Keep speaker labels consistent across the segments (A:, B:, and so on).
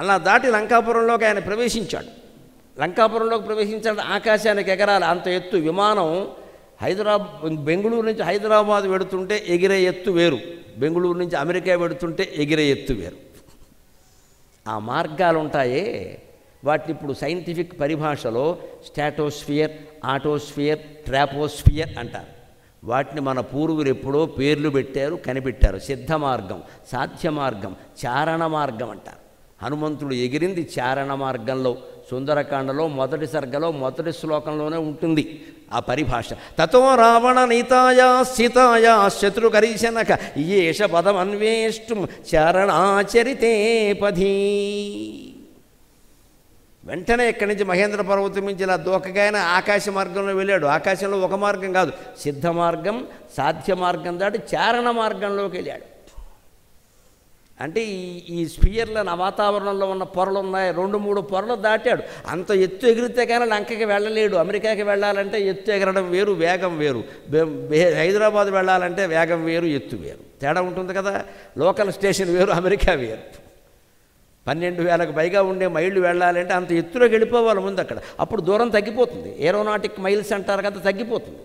A: అలా దాటి లంకాపురంలోకి ఆయన ప్రవేశించాడు. లంకాపురంలోకి ప్రవేశించాడు. ఆకాశానికి ఎగరాలి, అంత ఎత్తు విమానం. బెంగళూరు నుంచి హైదరాబాద్ వెడుతుంటే ఎగిరే ఎత్తు వేరు, బెంగళూరు నుంచి అమెరికా వెడుతుంటే ఎగిరే ఎత్తు వేరు. ఆ మార్గాలు ఉంటాయే, వాటిని ఇప్పుడు సైంటిఫిక్ పరిభాషలో స్ట్రాటోస్ఫియర్, ఆటోస్ఫియర్, ట్రాపోస్ఫియర్ అంటారు. వాటిని మన పూర్వులు ఎప్పుడో పేర్లు పెట్టారు, కనిపెట్టారు. సిద్ధ మార్గం, సాధ్య మార్గం, చారణ మార్గం అంటారు. హనుమంతుడు ఎగిరింది చారణ మార్గంలో. సుందరకాండలో మొదటి సర్గలో మొదటి శ్లోకంలోనే ఉంటుంది ఆ పరిభాష. తతో రావణ నీతాయా సీతాయా శత్రుకరీశనక ఏష పదం అన్వేష్టం చారణాచరితే పధీ. వెంటనే ఇక్కడి నుంచి మహేంద్ర పర్వతం నుంచి ఇలా దూకగానే ఆకాశ మార్గంలో వెళ్ళాడు. ఆకాశంలో ఒక మార్గం కాదు, సిద్ధ మార్గం, సాధ్య మార్గం దాటి చారణ మార్గంలోకి వెళ్ళాడు. అంటే ఈ స్పియర్ల వాతావరణంలో ఉన్న పొరలు ఉన్నాయి, 2-3 పొరలు దాటాడు. అంత ఎత్తు ఎగిరితే కానీ లంకకి వెళ్ళలేడు. అమెరికాకి వెళ్ళాలంటే ఎత్తు ఎగరడం వేరు, వేగం వేరు. హైదరాబాద్ వెళ్ళాలంటే వేగం వేరు, ఎత్తు వేరు, తేడా ఉంటుంది కదా. లోకల్ స్టేషన్ వేరు, అమెరికా వేరు. 12,000కు పైగా ఉండే మైళ్ళు వెళ్ళాలంటే అంత ఎత్తులోకి వెళ్ళిపోవాలి ముందు అక్కడ. అప్పుడు దూరం తగ్గిపోతుంది, ఏరోనాటిక్ మైల్స్ అంటారు కదా, తగ్గిపోతుంది.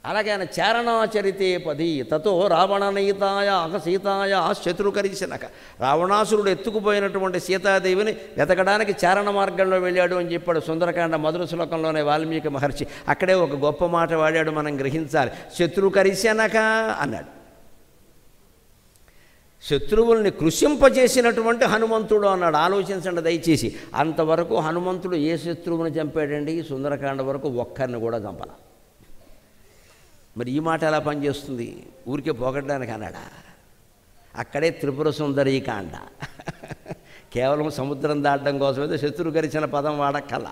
A: అలాగే ఆయన చారణాచరితే పది. తతో రావణనీతాయ సీతాయ శత్రుకరీశనక. రావణాసురుడు ఎత్తుకుపోయినటువంటి సీతాదేవిని వెతకడానికి చారణ మార్గంలో వెళ్ళాడు అని చెప్పాడు సుందరకాండ మొదటి శ్లోకంలోనే వాల్మీకి మహర్షి. అక్కడే ఒక గొప్ప మాట వాడాడు, మనం గ్రహించాలి. శత్రుకరీశనక అన్నాడు. శత్రువుల్ని కృషింపజేసినటువంటి హనుమంతుడు అన్నాడు. ఆలోచించండి దయచేసి. అంతవరకు హనుమంతుడు ఏ శత్రువుని చంపాడండి? సుందరకాండ వరకు ఒక్కరిని కూడా చంపాల. మరి ఈ మాట ఎలా పనిచేస్తుంది? ఊరికే పోగొట్టడానికి అన్నాడా? అక్కడే త్రిపుర సుందరీ కాండ. కేవలం సముద్రం దాటడం కోసమైతే శత్రుకరిచిన పదం వాడక్కల.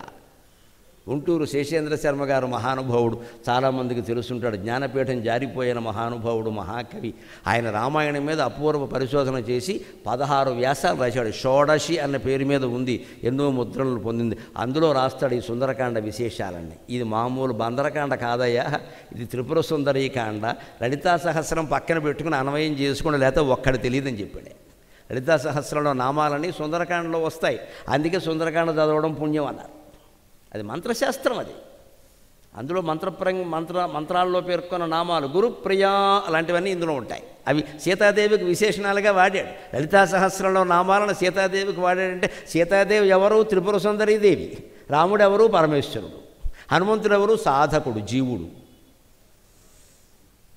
A: గుంటూరు శేషేంద్ర శర్మ గారు మహానుభావుడు, చాలామందికి తెలుసుంటాడు. జ్ఞానపీఠం జారిపోయిన మహానుభావుడు, మహాకవి. ఆయన రామాయణం మీద అపూర్వ పరిశోధన చేసి 16 వ్యాసాలు రాశాడు. షోడశి అన్న పేరు మీద ఉంది, ఎన్నో ముద్రలను పొందింది. అందులో రాస్తాడు ఈ సుందరకాండ విశేషాలన్నీ. ఇది మామూలు బందరకాండ కాదయ్యా, ఇది త్రిపుర సుందరీ కాండ. లలితా సహస్రం పక్కన పెట్టుకుని అన్వయం చేసుకుని, లేకపోతే ఒక్కడి తెలియదని చెప్పాడు. లలితా సహస్రంలో నామాలని సుందరకాండలో వస్తాయి, అందుకే సుందరకాండ చదవడం పుణ్యం అన్నారు. అది మంత్రశాస్త్రం. అది అందులో మంత్రాల్లో పేర్కొన్న నామాలు, గురుప్రియా అలాంటివన్నీ ఇందులో ఉంటాయి. అవి సీతాదేవికి విశేషణాలుగా వాడాడు. లలితా సహస్రంలో నామాలను సీతాదేవికి వాడాడంటే సీతాదేవి ఎవరు? త్రిపుర సుందరీదేవి. రాముడు ఎవరు? పరమేశ్వరుడు. హనుమంతుడు ఎవరు? సాధకుడు, జీవుడు.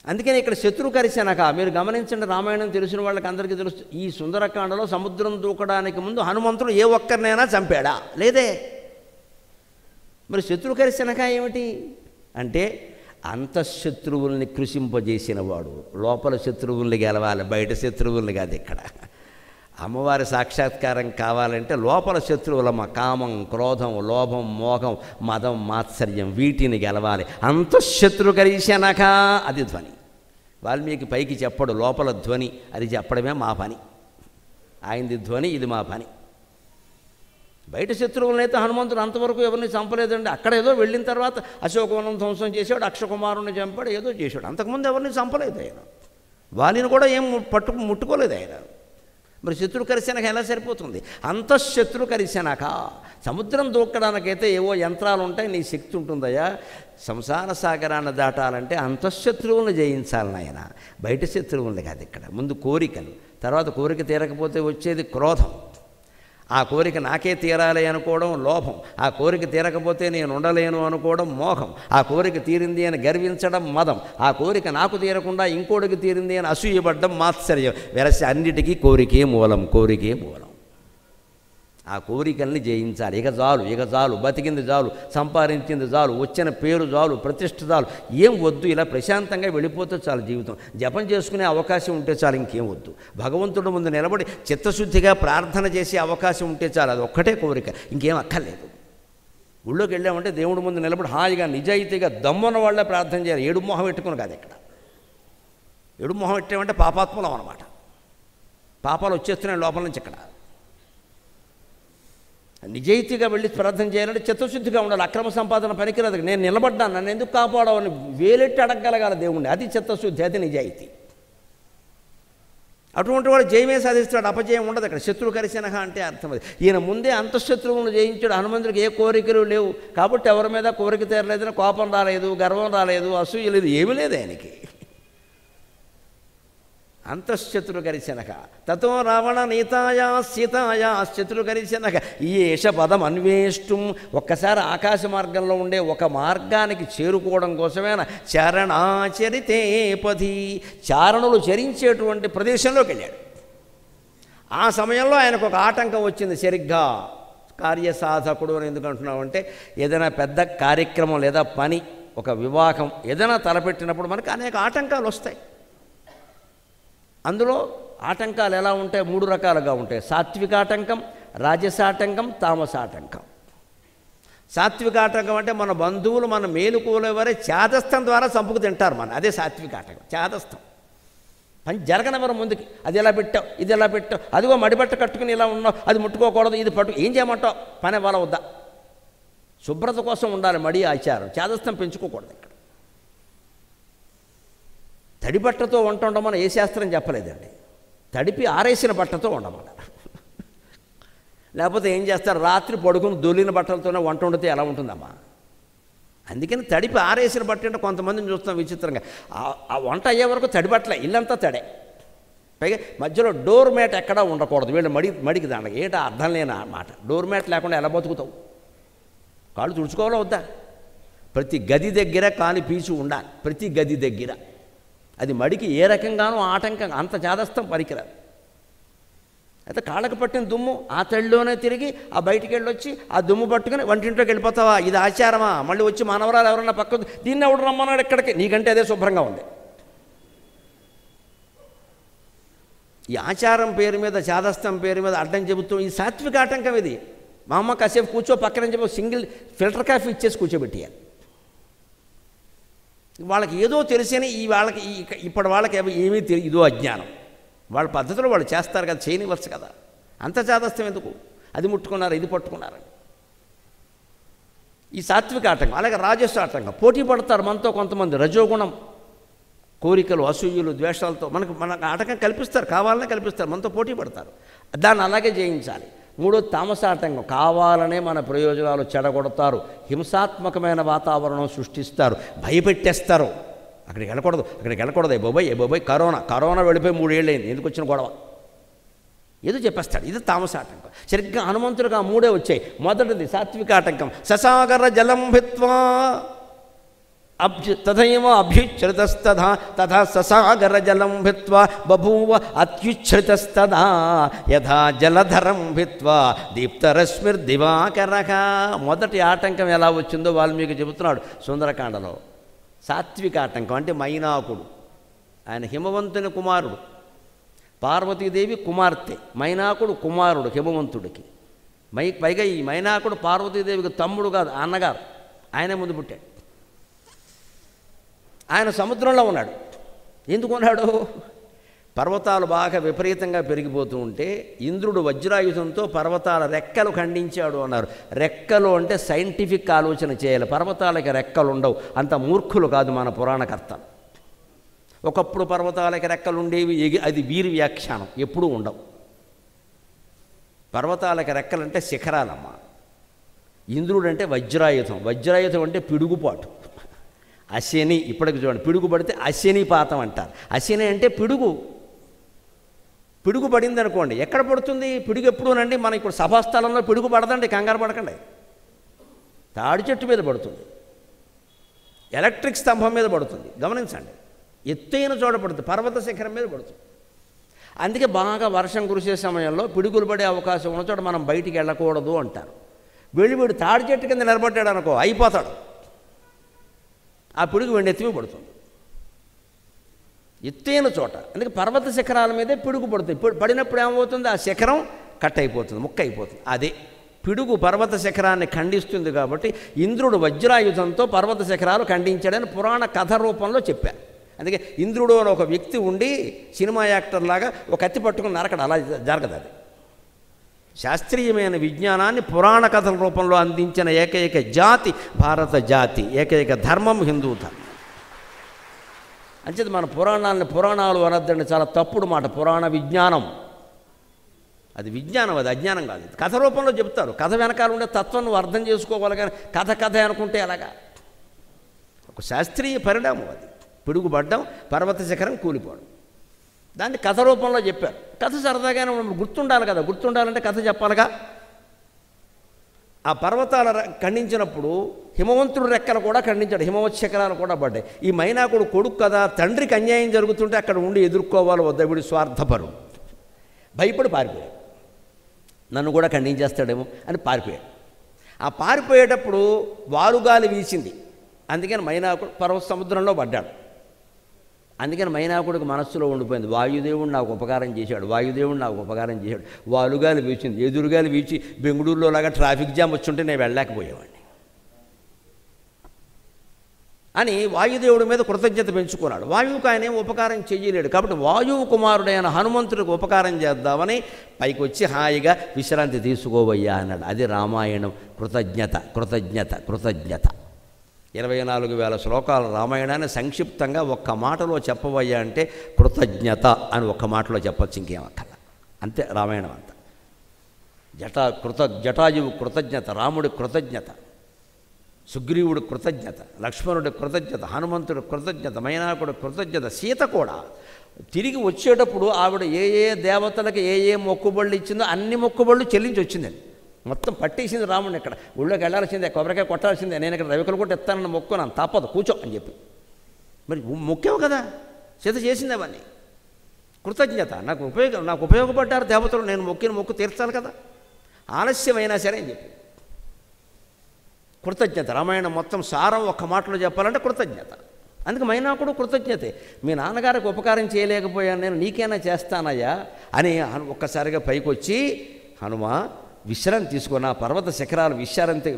A: అందుకని ఇక్కడ శత్రుకరిశనక. మీరు గమనించండి, రామాయణం తెలిసిన వాళ్ళకి అందరికీ తెలుసు. ఈ సుందరకాండలో సముద్రం దూకడానికి ముందు హనుమంతుడు ఏ ఒక్కరినైనా చంపాడా? లేదే. మరి శత్రుకరిశనక ఏమిటి అంటే, అంతఃశత్రువుల్ని కృషింపజేసిన వాడు. లోపల శత్రువుల్ని గెలవాలి, బయట శత్రువుల్ని కాదు. ఇక్కడ అమ్మవారి సాక్షాత్కారం కావాలంటే లోపల శత్రువులమ్మ, కామం, క్రోధం, లోభం, మోహం, మదం, మాత్సర్యం, వీటిని గెలవాలి. అంతఃశత్రుకరిశనక అది ధ్వని. వాల్మీకి పైకి చెప్పడు, లోపల ధ్వని. అది చెప్పడమే మా పని. ఆయనది ధ్వని, ఇది మా పని. బయట శత్రువులనైతే హనుమంతుడు అంతవరకు ఎవరిని చంపలేదండి. అక్కడ ఏదో వెళ్ళిన తర్వాత అశోకవనం ధ్వంసం చేశాడు, అక్షకుమారుని చంపాడు, ఏదో చేశాడు. అంతకుముందు ఎవరిని చంపలేదు ఆయన. వాలిని కూడా ఏం ముట్టుకోలేదు ఆయన. మరి శత్రుకరిశనక ఎలా సరిపోతుంది? అంతఃశత్రుకరిశనక. సముద్రం దూకడానికైతే ఏవో యంత్రాలు ఉంటాయి, నీ శక్తి ఉంటుందయ్యా. సంసార సాగరాన్ని దాటాలంటే అంతఃశత్రువులను జయించాలని ఆయన, బయట శత్రువుల్ని కాదు. ఇక్కడ ముందు కోరికలు, తర్వాత కోరిక తీరకపోతే వచ్చేది క్రోధం. ఆ కోరిక నాకే తీరాలి అనుకోవడం లోభం. ఆ కోరిక తీరకపోతే నేను ఉండలేను అనుకోవడం మోహం. ఆ కోరిక తీరింది అని గర్వించడం మదం. ఆ కోరిక నాకు తీరకుండా ఇంకోటికి తీరింది అని అసూయపడ్డం మాత్సర్యం. వెరసి అన్నిటికీ కోరికే మూలం, కోరికే మూలం. ఆ కోరికల్ని జయించాలి. ఇక చాలు, బతికింది చాలు, సంపాదించింది చాలు, వచ్చిన పేరు చాలు, ప్రతిష్ఠ చాలు, ఏం వద్దు. ఇలా ప్రశాంతంగా వెళ్ళిపోతే చాలు జీవితం. జపం చేసుకునే అవకాశం ఉంటే చాలు, ఇంకేం వద్దు. భగవంతుడి ముందు నిలబడి చిత్తశుద్ధిగా ప్రార్థన చేసే అవకాశం ఉంటే చాలు. అది ఒక్కటే కోరిక, ఇంకేం అక్కర్లేదు. ఊళ్ళోకి వెళ్ళామంటే దేవుడి ముందు నిలబడి హాయిగా నిజాయితీగా దమ్మున్న వాళ్ళే ప్రార్థన చేయాలి. ఏడు మొహం పెట్టుకుని కాదు. ఇక్కడ ఏడు మొహం పెట్టామంటే పాపాత్మలం అన్నమాట. పాపాలు వచ్చేస్తున్నాయి లోపల నుంచి. ఇక్కడ నిజాయితీగా వెళ్ళి ప్రార్థన చేయాలంటే చిత్తశుద్ధిగా ఉండాలి. అక్రమ సంపాదన పనికిరాదు. నేను నిలబడ్డాను, నన్ను ఎందుకు కాపాడవని వేలెట్టి అడగగలగాలి దేవుణ్ణి. అది చిత్తశుద్ధి, అది నిజాయితీ. అటువంటి వాడు జయమే సాధిస్తాడు, అపజయం ఉండదు అక్కడ. శత్రు కరిశనహ అంటే అర్థం అది. ఈయన ముందే అంతఃశత్రువులను జయించాడు. హనుమంతుడికి ఏ కోరికలు లేవు కాబట్టి ఎవరి మీద కోరిక తీరలేదని కోపం రాలేదు, గర్వం రాలేదు, అసూయ లేదు, ఏమీ లేదు ఆయనకి. అంతఃశత్రుకరిశనక తతో రావణ నీతాయా సీతాయా శత్రుకరిశనక ఈష పదం అన్వేష్టం. ఒక్కసారి ఆకాశ మార్గంలో ఉండే ఒక మార్గానికి చేరుకోవడం కోసమేనా చరణాచరితే పది, చారణులు చరించేటువంటి ప్రదేశంలోకి వెళ్ళాడు. ఆ సమయంలో ఆయనకు ఒక ఆటంకం వచ్చింది. సరిగ్గా కార్యసాధకుడు అని ఎందుకు అంటున్నామంటే ఏదైనా పెద్ద కార్యక్రమం లేదా పని, ఒక వివాహం ఏదైనా తలపెట్టినప్పుడు మనకు అనేక ఆటంకాలు వస్తాయి. అందులో ఆటంకాలు ఎలా ఉంటాయి? 3 రకాలుగా ఉంటాయి. సాత్వికాటంకం, రాజసాటంకం, తామసాటంకం. సాత్వికాటంకం అంటే మన బంధువులు మన మేలుకోలేవరే చేతస్థం ద్వారా చంపుకు తింటారు మన, అదే సాత్వికాటంకం. చేతస్థం పని జరగనివ్వరు ముందుకి. అది ఎలా పెట్టావు, ఇది ఎలా పెట్టావు, అదిగో మడిబట్ట కట్టుకుని ఇలా ఉన్నావు, అది ముట్టుకోకూడదు, ఇది పట్టు, ఏం చేయమంటావు, పని వాళ్ళ వద్దా. శుభ్రత కోసం ఉండాలి మడి ఆచారం, చేతస్థం పెంచుకోకూడదు. ఇక్కడ తడి బట్టతో వంట ఉండమని ఏ శాస్త్రం చెప్పలేదండి. తడిపి ఆరేసిన బట్టతో ఉండమన్నారు. లేకపోతే ఏం చేస్తారు, రాత్రి పడుకుని దొలిన బట్టలతోనే వంట వండితే ఎలా ఉంటుందమ్మా. అందుకని తడిపి ఆరేసిన బట్ట అంటే కొంతమందిని చూస్తాం విచిత్రంగా. ఆ వంట అయ్యే వరకు తడి బట్టలే, ఇల్లంతా తడే. పైగా మధ్యలో డోర్ మ్యాట్ ఎక్కడా ఉండకూడదు. వీళ్ళు మడికి దాండగా ఏంటో అర్థం లేని మాట. డోర్ మ్యాట్ లేకుండా ఎలా బతుకుతావు? కాళ్ళు తుడుచుకోవాలో వద్దా? ప్రతి గది దగ్గర కాలి పీచు ఉండాలి, ప్రతి గది దగ్గర. అది మడికి ఏ రకంగానూ ఆటంకం, అంత చాదస్తం పనికిరాదు. అయితే కాళ్ళకు పట్టిన దుమ్ము ఆ తడిలోనే తిరిగి ఆ బయటికి వెళ్ళొచ్చి ఆ దుమ్ము పట్టుకుని వంటింట్లోకి వెళ్ళిపోతావా? ఇది ఆచారమా? మళ్ళీ వచ్చి మానవరాలు ఎవరన్నా పక్క దీన్ని ఎవడు రమ్మన్నాడు ఎక్కడికి? నీకంటే అదే శుభ్రంగా ఉంది. ఈ ఆచారం పేరు మీద, చాదస్తం పేరు మీద అడ్డం చెబుతూ ఈ సాత్విక ఆటంకం ఇది. మా అమ్మ కాసేపు కూర్చో పక్కన చెప్పి సింగిల్ ఫిల్టర్ కాఫీ ఇచ్చేసి కూర్చోబెట్టియాలి. వాళ్ళకి ఏదో తెలిసని వాళ్ళకి ఇప్పటి వాళ్ళకి ఏమీ తెలియదు, ఇదో అజ్ఞానం. వాళ్ళ పద్ధతిలో వాళ్ళు చేస్తారు కదా, చేయనివ్వచ్చు కదా. అంత చాదస్తం ఎందుకు? అది ముట్టుకున్నారు, ఇది పట్టుకున్నారని. ఈ సాత్విక ఆటంకం. అలాగే రాజస్వ ఆటంకం. పోటీ పడతారు మనతో కొంతమంది. రజోగుణం, కోరికలు, అసూయలు, ద్వేషాలతో మనకు ఆటంకం కల్పిస్తారు, కావాలనే కల్పిస్తారు, మనతో పోటీ పడతారు. దాన్ని అలాగే జయించాలి. 3వ తామసాటంకం. కావాలనే మన ప్రయోజనాలు చెడగొడతారు, హింసాత్మకమైన వాతావరణం సృష్టిస్తారు, భయపెట్టేస్తారు. అక్కడికి వెళ్ళకూడదు, ఏ బాబాయ్ కరోనా వెళ్ళిపోయి 3 ఏళ్ళు అయింది, ఎందుకు వచ్చిన గొడవ, ఏదో చెప్పేస్తాడు. ఇది తామసాటంకం. సరిగ్గా హనుమంతుడికి ఆ 3 వచ్చాయి. మొదటిది సాత్విక ఆటంకం. ససాగర జలం భిత్వా తథైవ అభ్యుచ్ఛ్రితస్తథా తథా ససాగర జలం భిత్వా బభూవ అత్యుచ్ఛ్రితస్తదా యథా జలధరం భిత్వా దీప్తరశ్మిర్దివాకరః. మొదటి ఆటంకం ఎలా వచ్చిందో వాల్మీకి చెబుతున్నాడు సుందరకాండలో. సాత్విక ఆటంకం అంటే మైనాకుడు. ఆయన హిమవంతుని కుమారుడు, పార్వతీదేవి కుమార్తె. మైనాకుడు కుమారుడు హిమవంతుడికి. పైగా ఈ మైనాకుడు పార్వతీదేవికి తమ్ముడు కాదు, అన్నగారు. ఆయనే ముందు పుట్టాడు. ఆయన సముద్రంలో ఉన్నాడు. ఎందుకున్నాడు? పర్వతాలు బాగా విపరీతంగా పెరిగిపోతూ ఉంటే ఇంద్రుడు వజ్రాయుధంతో పర్వతాల రెక్కలు ఖండించాడు అన్నారు. రెక్కలు అంటే సైంటిఫిక్ ఆలోచన చేయాలి. పర్వతాలకి రెక్కలు ఉండవు, అంత మూర్ఖులు కాదు మన పురాణకర్తలు. ఒకప్పుడు పర్వతాలకి రెక్కలు ఉండేవి, అది వీరి వ్యాఖ్యానం, ఎప్పుడూ ఉండవు. పర్వతాలకి రెక్కలంటే శిఖరాలమ్మ. ఇంద్రుడు అంటే వజ్రాయుధం. వజ్రాయుధం అంటే పిడుగుపాటు. అశని, ఇప్పటికి చూడండి, పిడుగు పడితే అశనిపాతం అంటారు. అశని అంటే పిడుగు. పిడుగు పడింది అనుకోండి, ఎక్కడ పడుతుంది పిడుగు? ఎప్పుడూనండి మన ఇప్పుడు సభాస్థలంలో పిడుగు పడదండి, కంగారు పడకండి. తాడి చెట్టు మీద పడుతుంది, ఎలక్ట్రిక్ స్తంభం మీద పడుతుంది, గమనించండి. ఎత్తైన చోట పడుతుంది, పర్వత శిఖరం మీద పడుతుంది. అందుకే బాగా వర్షం కురిసే సమయంలో పిడుగులు పడే అవకాశం ఉన్న చోట మనం బయటికి వెళ్ళకూడదు అంటారు. వీడు తాడి చెట్టు కింద నిలబడ్డాడు అనుకో, అయిపోతాడు. ఆ పిడుగు వెండెత్తిమి పడుతుంది ఎత్తైన చోట. అందుకే పర్వత శిఖరాల మీదే పిడుగు పడుతుంది. పడినప్పుడు ఏమవుతుంది? ఆ శిఖరం కట్ అయిపోతుంది, ముక్క అయిపోతుంది. అదే పిడుగు పర్వత శిఖరాన్ని ఖండిస్తుంది. కాబట్టి ఇంద్రుడు వజ్రాయుధంతో పర్వత శిఖరాలు ఖండించాడని పురాణ కథ రూపంలో చెప్పారు. అందుకే ఇంద్రుడు అని ఒక వ్యక్తి ఉండి సినిమా యాక్టర్ లాగా ఒక కత్తి పట్టుకుని నరకడు, అలా జరగదు. అది శాస్త్రీయమైన విజ్ఞానాన్ని పురాణ కథల రూపంలో అందించిన ఏకైక జాతి భారత జాతి, ఏకైక ధర్మం హిందూ ధర్మం. అంచేది మన పురాణాలు అనొద్దండి, చాలా తప్పుడు మాట. పురాణ విజ్ఞానం, అది విజ్ఞానం, అది అజ్ఞానం కాదు. కథ రూపంలో చెప్తారు. కథ వెనకాల ఉండే తత్వం నువ్వు అర్థం చేసుకోవాలి, కానీ కథ అనుకుంటే ఎలాగా? ఒక శాస్త్రీయ పరిణామం అది. పిడుగుపడ్డం, పర్వత శిఖరం కూలిపోవడం, దాన్ని కథ రూపంలో చెప్పారు. కథ సరదాగానే గుర్తుండాలి కదా, గుర్తుండాలంటే కథ చెప్పాలిగా. ఆ పర్వతాల ఖండించినప్పుడు హిమవంతుడు రెక్కలు కూడా ఖండించాడు, హిమవత్ శిఖరాలు కూడా పడ్డాయి. ఈ మైనాకుడు కొడుకు కదా, తండ్రికి అన్యాయం జరుగుతుంటే అక్కడ ఉండి ఎదుర్కోవాలి వద్ద, వీడి స్వార్థపరు, భయపడి పారిపోయాడు. నన్ను కూడా ఖండించేస్తాడేమో అని పారిపోయాడు. ఆ పారిపోయేటప్పుడు వారుగాలి వీసింది, అందుకని మైనాకుడు పర్వత సముద్రంలో పడ్డాడు. అందుకని మైనాకుడికి మనస్సులో ఉండిపోయింది, వాయుదేవుడు నాకు ఉపకారం చేశాడు, వాయుదేవుడు నాకు ఉపకారం చేశాడు. వాలుగాలి వీచింది, ఎదురుగాలి వీచి బెంగళూరులో లాగా ట్రాఫిక్ జామ్ వచ్చుంటే నేను వెళ్ళలేకపోయేవాడిని అని వాయుదేవుడి మీద కృతజ్ఞత పెంచుకున్నాడు. వాయువుకు ఆయన ఉపకారం చేయలేడు కాబట్టి వాయువు కుమారుడైన హనుమంతుడికి ఉపకారం చేద్దామని పైకి వచ్చి హాయిగా విశ్రాంతి తీసుకోవయ్యా అన్నాడు. అది రామాయణం. కృతజ్ఞత కృతజ్ఞత కృతజ్ఞత. 24,000 శ్లోకాల రామాయణాన్ని సంక్షిప్తంగా ఒక్క మాటలో చెప్పవయ్యా అంటే కృతజ్ఞత అని ఒక్క మాటలో చెప్పచ్చు, ఇంకేమక్కల. అంతే రామాయణం అంతా. జటాయువు కృతజ్ఞత, రాముడి కృతజ్ఞత, సుగ్రీవుడి కృతజ్ఞత, లక్ష్మణుడి కృతజ్ఞత, హనుమంతుడి కృతజ్ఞత, మైనాకుడి కృతజ్ఞత. సీత కూడా తిరిగి వచ్చేటప్పుడు ఆవిడ ఏ దేవతలకు ఏ మొక్కుబళ్ళు ఇచ్చిందో అన్ని మొక్కుబళ్ళు చెల్లించి వచ్చిందండి. మొత్తం పట్టేసింది రాముడిని. ఇక్కడ ఊళ్ళోకి వెళ్ళాల్సిందే, కొబ్బరికాయ కొట్టాల్సిందే, నేను ఇక్కడ రవికలు కొట్టి ఎత్తానని మొక్కున్నాను, తప్పదు కూర్చో అని చెప్పి. మరి మొక్కేవు కదా, సీత చేసింది అవన్నీ. కృతజ్ఞత, నాకు ఉపయోగపడ్డారు దేవతలు, నేను మొక్కిన మొక్కు తీర్చాలి కదా, ఆలస్యమైనా సరే అని చెప్పి కృతజ్ఞత. రామాయణం మొత్తం సారం ఒక్క మాటలో చెప్పాలంటే కృతజ్ఞత. అందుకే మైనాకుడు కృతజ్ఞతే. మీ నాన్నగారికి ఉపకారం చేయలేకపోయాను, నేను నీకైనా చేస్తానయ్యా అని ఒక్కసారిగా పైకి వచ్చి, హనుమ విశ్రాంతి తీసుకున్న పర్వత శిఖరాలు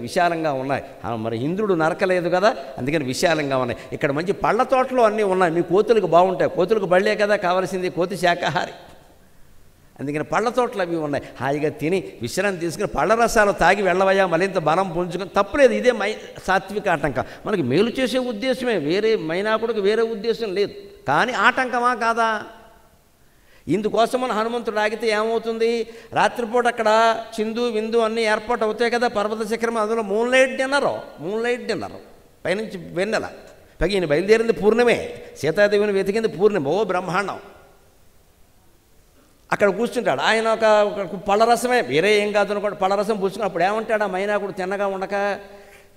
A: విశాలంగా ఉన్నాయి. మరి ఇంద్రుడు నరకలేదు కదా, అందుకని విశాలంగా ఉన్నాయి. ఇక్కడ మంచి పళ్ళ తోటలు అన్నీ ఉన్నాయి, మీ కోతులకు బాగుంటాయి. కోతులకు బళ్ళే కదా కావాల్సింది, కోతి శాకాహారి, అందుకని పళ్ళ తోటలు అవి ఉన్నాయి. హాయిగా తిని విశ్రాంతి తీసుకుని పళ్ళ రసాలు తాగి వెళ్ళవయ్యా, మరింత బలం పుంజుకొని తప్పులేదు. ఇదే సాత్విక ఆటంకం. మనకి మేలు చేసే ఉద్దేశమే, వేరే మైనాకుడికి వేరే ఉద్దేశం లేదు. కానీ ఆటంకమా కాదా? ఇందుకోసం మన హనుమంతుడు ఆగితే ఏమవుతుంది? రాత్రిపూట అక్కడ చిందు విందు అన్నీ ఏర్పాటు అవుతాయి కదా పర్వత శిఖరం. అందులో మూన్ లైట్ డిన్నరు పైనుంచి వెన్నెల. పైగా ఈయన బయలుదేరింది పూర్ణమే, సీతాదేవిని వెతికింది పూర్ణిమ, ఓ బ్రహ్మాండం. అక్కడ కూర్చుంటాడు ఆయన. ఒక పళ్ళరసమే, వేరే ఏం కాదు అనుకోండి, పళ్ళరసం పూసుకుని అప్పుడు ఏమంటాడు ఆ మైనాకుడు తిన్నగా ఉండక,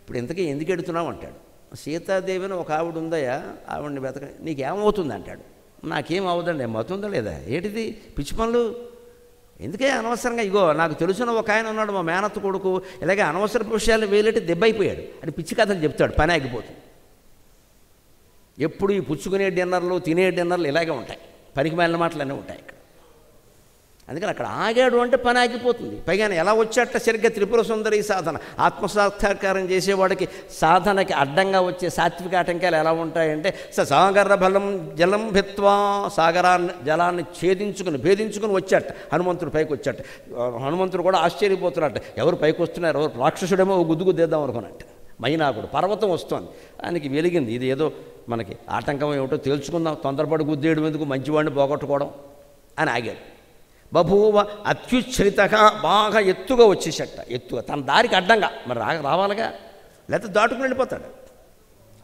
A: ఇప్పుడు ఇంతకీ ఎందుకు ఎడుతున్నావు అంటాడు. సీతాదేవిని ఒక ఆవిడ ఉందయ్యా, ఆవిడని వెతక, నీకేమవుతుంది అంటాడు. నాకేం అవుదండి, మతుందా లేదా, ఏంటిది పిచ్చి పనులు ఎందుకే అనవసరంగా. ఇగో నాకు తెలిసిన ఒక ఆయన ఉన్నాడు, మా మేనత్త కొడుకు, ఇలాగే అనవసర విషయాలు వేలెట్టి దెబ్బైపోయాడు అని పిచ్చి కథలు చెప్తాడు, పని ఆగిపోతుంది. ఎప్పుడు ఈ పుచ్చుకునే డిన్నర్లు తినే డిన్నర్లు ఇలాగే ఉంటాయి, పనికి మాలిన మాటలు అన్నీ ఉంటాయి ఇక్కడ. అందుకని అక్కడ ఆగాడు అంటే పని ఆగిపోతుంది. పైగా ఎలా వచ్చేట సరిగ్గా త్రిపుర సుందరి సాధన, ఆత్మసాక్షాత్కారం చేసేవాడికి సాధనకి అడ్డంగా వచ్చే సాత్విక ఆటంకాలు ఎలా ఉంటాయంటే, సాగర బలం జలం భిత్వా, జలాన్ని భేదించుకుని వచ్చాట హనుమంతుడు, పైకి వచ్చాట. హనుమంతుడు కూడా ఆశ్చర్యపోతున్నట్ట, ఎవరు పైకి వస్తున్నారు, ఎవరు రాక్షసుడేమో గుద్దుగుద్దేద్దాం అనుకున్నట్టు. మైనాకుడు పర్వతం వస్తోంది, ఆయనకి వెలిగింది, ఇది ఏదో మనకి ఆటంకం ఏమిటో తేల్చుకుందాం, తొందరపడి గుద్దేయడం ఎందుకు, మంచివాడిని పోగొట్టుకోవడం అని ఆగాడు. బభూవ అత్యుచ్ఛ్రితగా, బాగా ఎత్తుగా వచ్చేసట, ఎత్తుగా తన దారికి అడ్డంగా, మరి రావాలిగా, లేకపోతే దాటుకుని వెళ్ళిపోతాడు.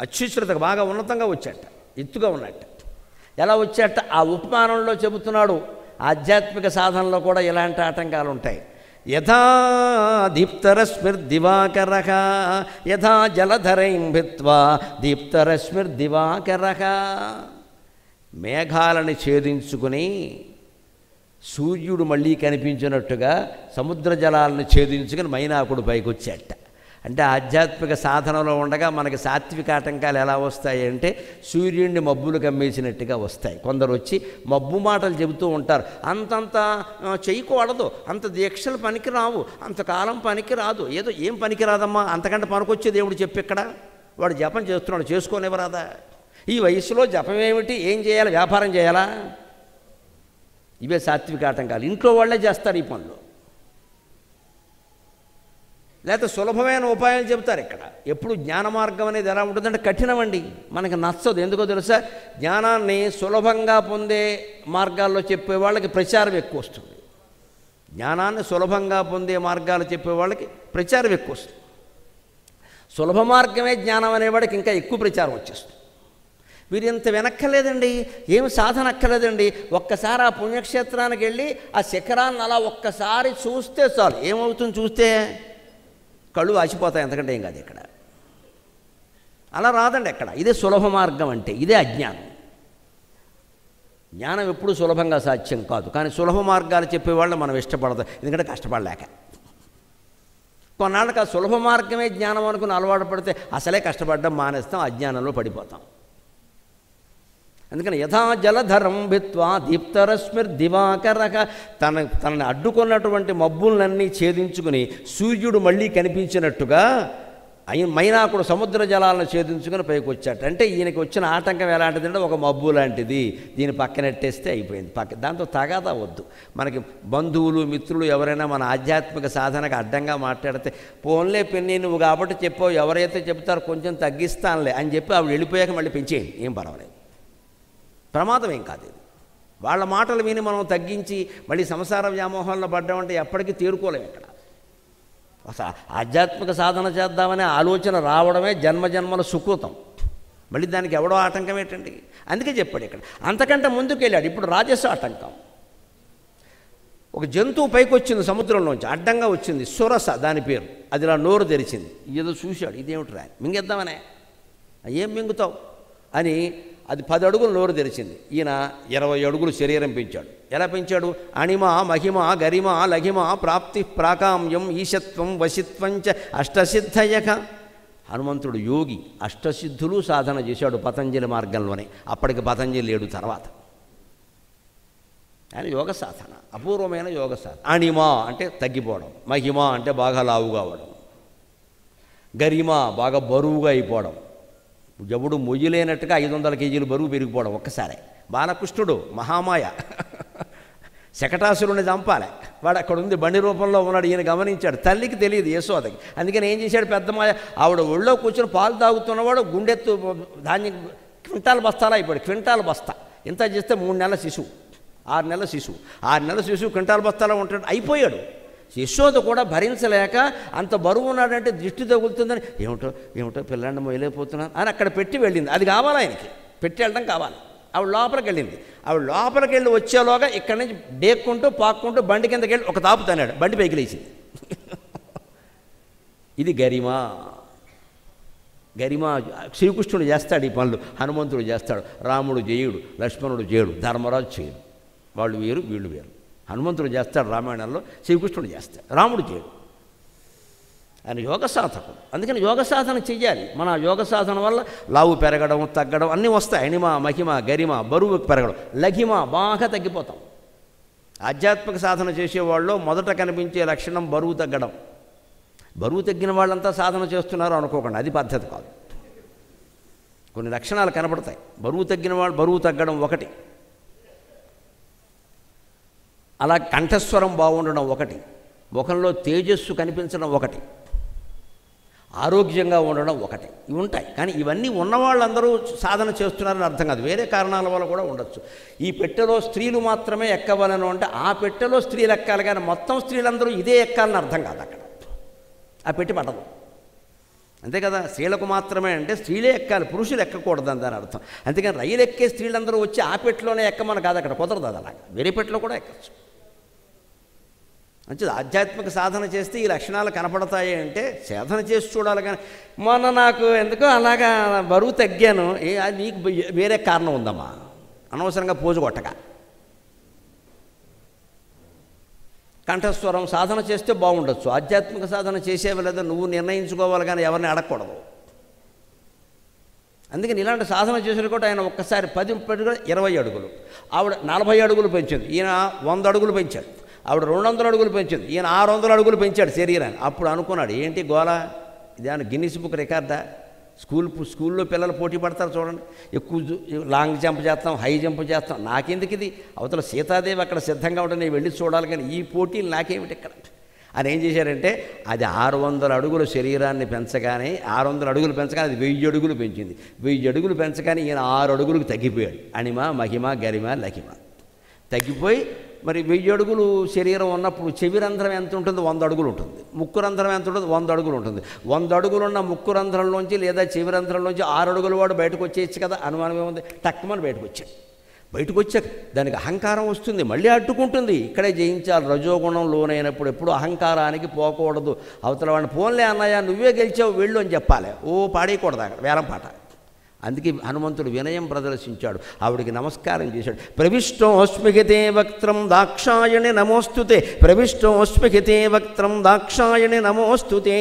A: అత్యుచ్ఛ్రితగా బాగా ఉన్నతంగా వచ్చాట, ఎత్తుగా ఉన్నట్ట. ఎలా వచ్చాట ఆ ఉపమానంలో చెబుతున్నాడు. ఆధ్యాత్మిక సాధనలో కూడా ఇలాంటి ఆటంకాలు ఉంటాయి. యథా దీప్తరశ్మిర్దివాకరః యథా జలధరైం భిత్వా దీప్తరశ్మిర్దివాకరః. మేఘాలని ఛేదించుకుని సూర్యుడు మళ్ళీ కనిపించినట్టుగా సముద్ర జలాలను ఛేదించుకుని మైనాకుడు పైకి వచ్చాట. అంటే ఆధ్యాత్మిక సాధనలో ఉండగా మనకి సాత్విక ఆటంకాలు ఎలా వస్తాయి అంటే, సూర్యుడిని మబ్బులు కమ్మేసినట్టుగా వస్తాయి. కొందరు వచ్చి మబ్బు మాటలు చెబుతూ ఉంటారు, అంతంత చేయకూడదు, అంత దీక్షలు పనికిరావు, అంతకాలం పనికిరాదు, ఏదో ఏం పనికిరాదమ్మా, అంతకంటే పనికొచ్చే దేవుడు చెప్పి ఇక్కడ వాడు జపం చేస్తున్నాడు, చేసుకోనివ్వరాదా? ఈ వయసులో జపం ఏమిటి, ఏం చేయాలి, వ్యాపారం చేయాలా? ఇవే సాత్విక ఆటంకాలు. ఇంట్లో వాళ్ళే చేస్తారు ఈ పనులు. లేకపోతే సులభమైన ఉపాయం చెబుతారు ఇక్కడ. ఎప్పుడు జ్ఞాన మార్గం అనేది ఎలా ఉంటుందంటే కఠినమండి, మనకి నచ్చదు. ఎందుకో తెలుసా? జ్ఞానాన్ని సులభంగా పొందే మార్గాల్లో చెప్పే వాళ్ళకి ప్రచారం ఎక్కువ వస్తుంది. జ్ఞానాన్ని సులభంగా పొందే మార్గాలు చెప్పే వాళ్ళకి ప్రచారం ఎక్కువ వస్తుంది. సులభ మార్గమే జ్ఞానం అనేవాడికి ఇంకా ఎక్కువ ప్రచారం వచ్చేస్తుంది. వీరు ఇంత వెనక్కలేదండి, ఏమి సాధన అక్కర్లేదండి. ఒక్కసారి ఆ పుణ్యక్షేత్రానికి వెళ్ళి ఆ శిఖరాన్ని అలా ఒక్కసారి చూస్తే చాలు. ఏమవుతుంది చూస్తే? కళ్ళు వాసిపోతాయి, ఎంతకంటే ఏం కాదు. ఇక్కడ అలా రాదండి ఎక్కడ. ఇదే సులభ మార్గం అంటే, ఇదే అజ్ఞానం. జ్ఞానం ఎప్పుడూ సులభంగా సాధ్యం కాదు. కానీ సులభ మార్గాలు చెప్పేవాళ్ళు మనం ఇష్టపడతాం, ఎందుకంటే కష్టపడలేక. కొన్నాళ్ళకి ఆ సులభ మార్గమే జ్ఞానం అనుకుని అలవాటు పడితే అసలే కష్టపడడం మానేస్తాం, అజ్ఞానంలో పడిపోతాం. అందుకని యథా జలధరం భిత్వా దీప్తరశ్మిర్దివాకరక, తనని అడ్డుకున్నటువంటి మబ్బులన్నీ ఛేదించుకుని సూర్యుడు మళ్ళీ కనిపించినట్టుగా మైనాకుడు సముద్ర జలాలను ఛేదించుకుని పైకి వచ్చాట. అంటే ఈయనకి వచ్చిన ఆటంకం ఎలాంటిదంటే ఒక మబ్బు లాంటిది, దీని పక్కనెట్టేస్తే అయిపోయింది. దాంతో తగాదా వద్దు. మనకి బంధువులు మిత్రులు ఎవరైనా మన ఆధ్యాత్మిక సాధనకు అడ్డంగా మాట్లాడితే, పోన్లే పిన్ని నువ్వు కాబట్టి చెప్పావు, ఎవరైతే చెప్తారో కొంచెం తగ్గిస్తానులే అని చెప్పి ఆవిడ వెళ్ళిపోయాక మళ్ళీ పెంచేయండి, ఏం పర్వాలేదు, ప్రమాదం ఏం కాదు. ఇది వాళ్ళ మాటలు విని మనం తగ్గించి మళ్ళీ సంసార వ్యామోహంలో పడ్డామంటే ఎప్పటికీ తేరుకోలేము. ఇక్కడ అసలు ఆధ్యాత్మిక సాధన చేద్దామనే ఆలోచన రావడమే జన్మజన్మల సుకృతం. మళ్ళీ దానికి ఎవడో ఆటంకం ఏంటండి? అందుకే చెప్పాడు ఇక్కడ. అంతకంటే ముందుకు వెళ్ళాడు. ఇప్పుడు రాజస ఆటంకం. ఒక జంతువు పైకి వచ్చింది సముద్రంలోంచి, అడ్డంగా వచ్చింది, సురస దాని పేరు. అది ఇలా నోరు తెరిచింది. ఏదో చూశాడు, ఇదేమిట్రా మింగేద్దామనే. ఏం మింగుతావు అని అది 10 అడుగులు నోరు తెరిచింది. ఈయన 20 అడుగులు శరీరం పెంచాడు. ఎలా పెంచాడు? అణిమ మహిమ గరిమ లఘిమ ప్రాప్తి ప్రాకామ్యం ఈశత్వం వశిత్వంచ అష్టసిద్ధయక. హనుమంతుడు యోగి, అష్టసిద్ధులు సాధన చేశాడు పతంజలి మార్గంలోనే. అప్పటికి పతంజలి లేడు తర్వాత. ఆయన యోగ సాధన, అపూర్వమైన యోగ సాధన. అణిమ అంటే తగ్గిపోవడం, మహిమ అంటే బాగా లావుగా అవ్వడం, గరిమ బాగా బరువుగా అయిపోవడం, జవుడు మొయ్యలేనట్టుగా 500 కేజీలు బరువు పెరిగిపోవడం ఒక్కసారే. బాలకృష్ణుడు మహామాయ, శకటాసురుని చంపాలి, వాడు అక్కడ ఉంది, బండి రూపంలో ఉన్నాడు. ఈయన గమనించాడు, తల్లికి తెలియదు యశోదకి. అందుకని ఏం చేశాడు పెద్దమాయ, ఆవిడ ఒళ్ళో కూర్చొని పాలు తాగుతున్నవాడు గుండెత్తు ధాన్యం క్వింటాల్ బస్తాలా అయిపోయాడు. క్వింటాల్ బస్తా ఇంత చేస్తే 3 నెలల శిశువు, 6 నెలల శిశువు, 6 నెలల శిశువు క్వింటాల్ బస్తాలో ఉంటాడు, అయిపోయాడు. యశోద కూడా భరించలేక అంత బరువు ఉన్నాడంటే దృష్టి తగులుతుందని, ఏమిటో పిల్లాన్ని మొయ్యలేకపోతున్నాను అని అక్కడ పెట్టి వెళ్ళింది. అది కావాలి ఆయనకి, పెట్టి వెళ్ళడం కావాలి. ఆవిడ లోపలికి వెళ్ళింది. ఆవిడ లోపలికి వెళ్ళి వచ్చేలోగా ఇక్కడి నుంచి డేక్కుంటూ పాక్కుంటూ బండి కిందకి వెళ్ళి ఒక తాపు తన్నాడు, బండి పైకి లేచింది. ఇది గరిమా. గరిమా శ్రీకృష్ణుడు చేస్తాడు ఈ పనులు, హనుమంతుడు చేస్తాడు, రాముడు చేయుడు, లక్ష్మణుడు చేయడు, ధర్మరాజు చేయడు. వాళ్ళు వేరు వీళ్ళు వేరు. హనుమంతుడు చేస్తాడు రామాయణంలో, శ్రీకృష్ణుడు చేస్తాడు, రాముడు చేయడు. ఆయన యోగ సాధకుడు. అందుకని యోగ సాధన చెయ్యాలి. మన యోగ సాధన వల్ల లావు పెరగడం తగ్గడం అన్నీ వస్తాయి. అణిమ మహిమ గరిమ బరువు పెరగడం, లఘిమ బాగా తగ్గిపోతాం. ఆధ్యాత్మిక సాధన చేసేవాళ్ళు మొదట కనిపించే లక్షణం బరువు తగ్గడం. బరువు తగ్గిన వాళ్ళంతా సాధన చేస్తున్నారు అనుకోకండి, అది పద్ధతి కాదు. కొన్ని లక్షణాలు కనపడతాయి. బరువు తగ్గిన వాళ్ళు బరువు తగ్గడం ఒకటి, అలా కంఠస్వరం బాగుండడం ఒకటి, ముఖంలో తేజస్సు కనిపించడం ఒకటి, ఆరోగ్యంగా ఉండడం ఒకటి. ఇవి ఉంటాయి. కానీ ఇవన్నీ ఉన్నవాళ్ళందరూ సాధన చేస్తున్నారని అర్థం కాదు, వేరే కారణాల వల్ల కూడా ఉండొచ్చు. ఈ పెట్టెలో స్త్రీలు మాత్రమే ఎక్కవలను అంటే ఆ పెట్టెలో స్త్రీలు ఎక్కాలి, కానీ మొత్తం స్త్రీలందరూ ఇదే ఎక్కాలని అర్థం కాదు. అక్కడ ఆ పెట్టి పడదు, అంతే కదా. స్త్రీలకు మాత్రమే అంటే స్త్రీలే ఎక్కాలి, పురుషులు ఎక్కకూడదని దాని అర్థం. అందుకని రైలు ఎక్కే స్త్రీలందరూ వచ్చి ఆ పెట్టెలోనే ఎక్కమని కాదు, అక్కడ కుదరదు. అది అలాగా వేరే పెట్టెలో కూడా ఎక్కచ్చు. మంచిది. ఆధ్యాత్మిక సాధన చేస్తే ఈ లక్షణాలు కనపడతాయి అంటే సాధన చేసి చూడాలి. కానీ మొన్న నాకు ఎందుకో అలాగా బరువు తగ్గాను, అది నీకు వేరే కారణం ఉందమ్మా, అనవసరంగా పోజు కొట్టక. కంఠస్వరం సాధన చేస్తే బాగుండొచ్చు, ఆధ్యాత్మిక సాధన చేసేవి లేదా నువ్వు నిర్ణయించుకోవాలి, కానీ ఎవరిని అడగకూడదు. అందుకని ఇలాంటి సాధన చేసిన కూడా ఆయన ఒక్కసారి 10 అడుగులు 20 అడుగులు, ఆవిడ 40 అడుగులు పెంచింది, ఈయన 100 అడుగులు పెంచాడు. ఆవిడ 200 అడుగులు పెంచింది, ఈయన 600 అడుగులు పెంచాడు శరీరాన్ని. అప్పుడు అనుకున్నాడు, ఏంటి గోళ, ఇదేమన్నా గిన్నిస్ బుక్ రికార్డా? స్కూల్లో పిల్లలు పోటీ పడతారు చూడండి, ఎక్కువ లాంగ్ జంప్ చేస్తాం, హై జంప్ చేస్తాం, నాకెందుకు ఇది? అవతల సీతాదేవి అక్కడ సిద్ధంగా ఉంటే నేను వెళ్ళి చూడాలి, కానీ ఈ పోటీలు నాకేమిటి ఇక్కడ అని ఏం చేశారంటే అది 600 అడుగుల శరీరాన్ని పెంచగానే 600 అడుగులు పెంచగానే అది 1000 అడుగులు పెంచింది. 1000 అడుగులు పెంచగానే ఈయన 6 అడుగులకు తగ్గిపోయాడు. అణిమ మహిమ గరిమ లహిమ తగ్గిపోయి మరి 1000 అడుగులు శరీరం ఉన్నప్పుడు చెవి రంధ్రం ఎంత ఉంటుంది? 100 అడుగులు ఉంటుంది. ముక్కు రంధ్రం ఎంత ఉంటుంది? 100 అడుగులు ఉంటుంది. 100 అడుగులున్న ముక్కు రంధ్రంలోంచి లేదా చెవి రంధ్రంలోంచి 6 అడుగుల వాడు బయటకు వచ్చేయచ్చు కదా, అనుమానం ఏముంది? టక్కుమని బయటకు వచ్చాడు. బయటకు వచ్చాక దానికి అహంకారం వస్తుంది, మళ్ళీ అడ్డుకుంటుంది. ఇక్కడే జయించాలి. రజోగుణం లోనైనప్పుడు ఎప్పుడు అహంకారానికి పోకూడదు. అవతల వాడిని పోన్లే అన్నయ్య నువ్వే గెలిచావు వెళ్ళు అని చెప్పాలి. పాడేయకూడదు అక్కడ వేలం పాట. అందుకే హనుమంతుడు వినయం ప్రదర్శించాడు. ఆవిడికి నమస్కారం చేశాడు. ప్రవిష్టోస్మిహితే వక్త్రం దాక్షాయణి నమోస్తుతే, ప్రవిష్టోస్మిహితే వక్త్రం దాక్షాయణి నమోస్తుతే,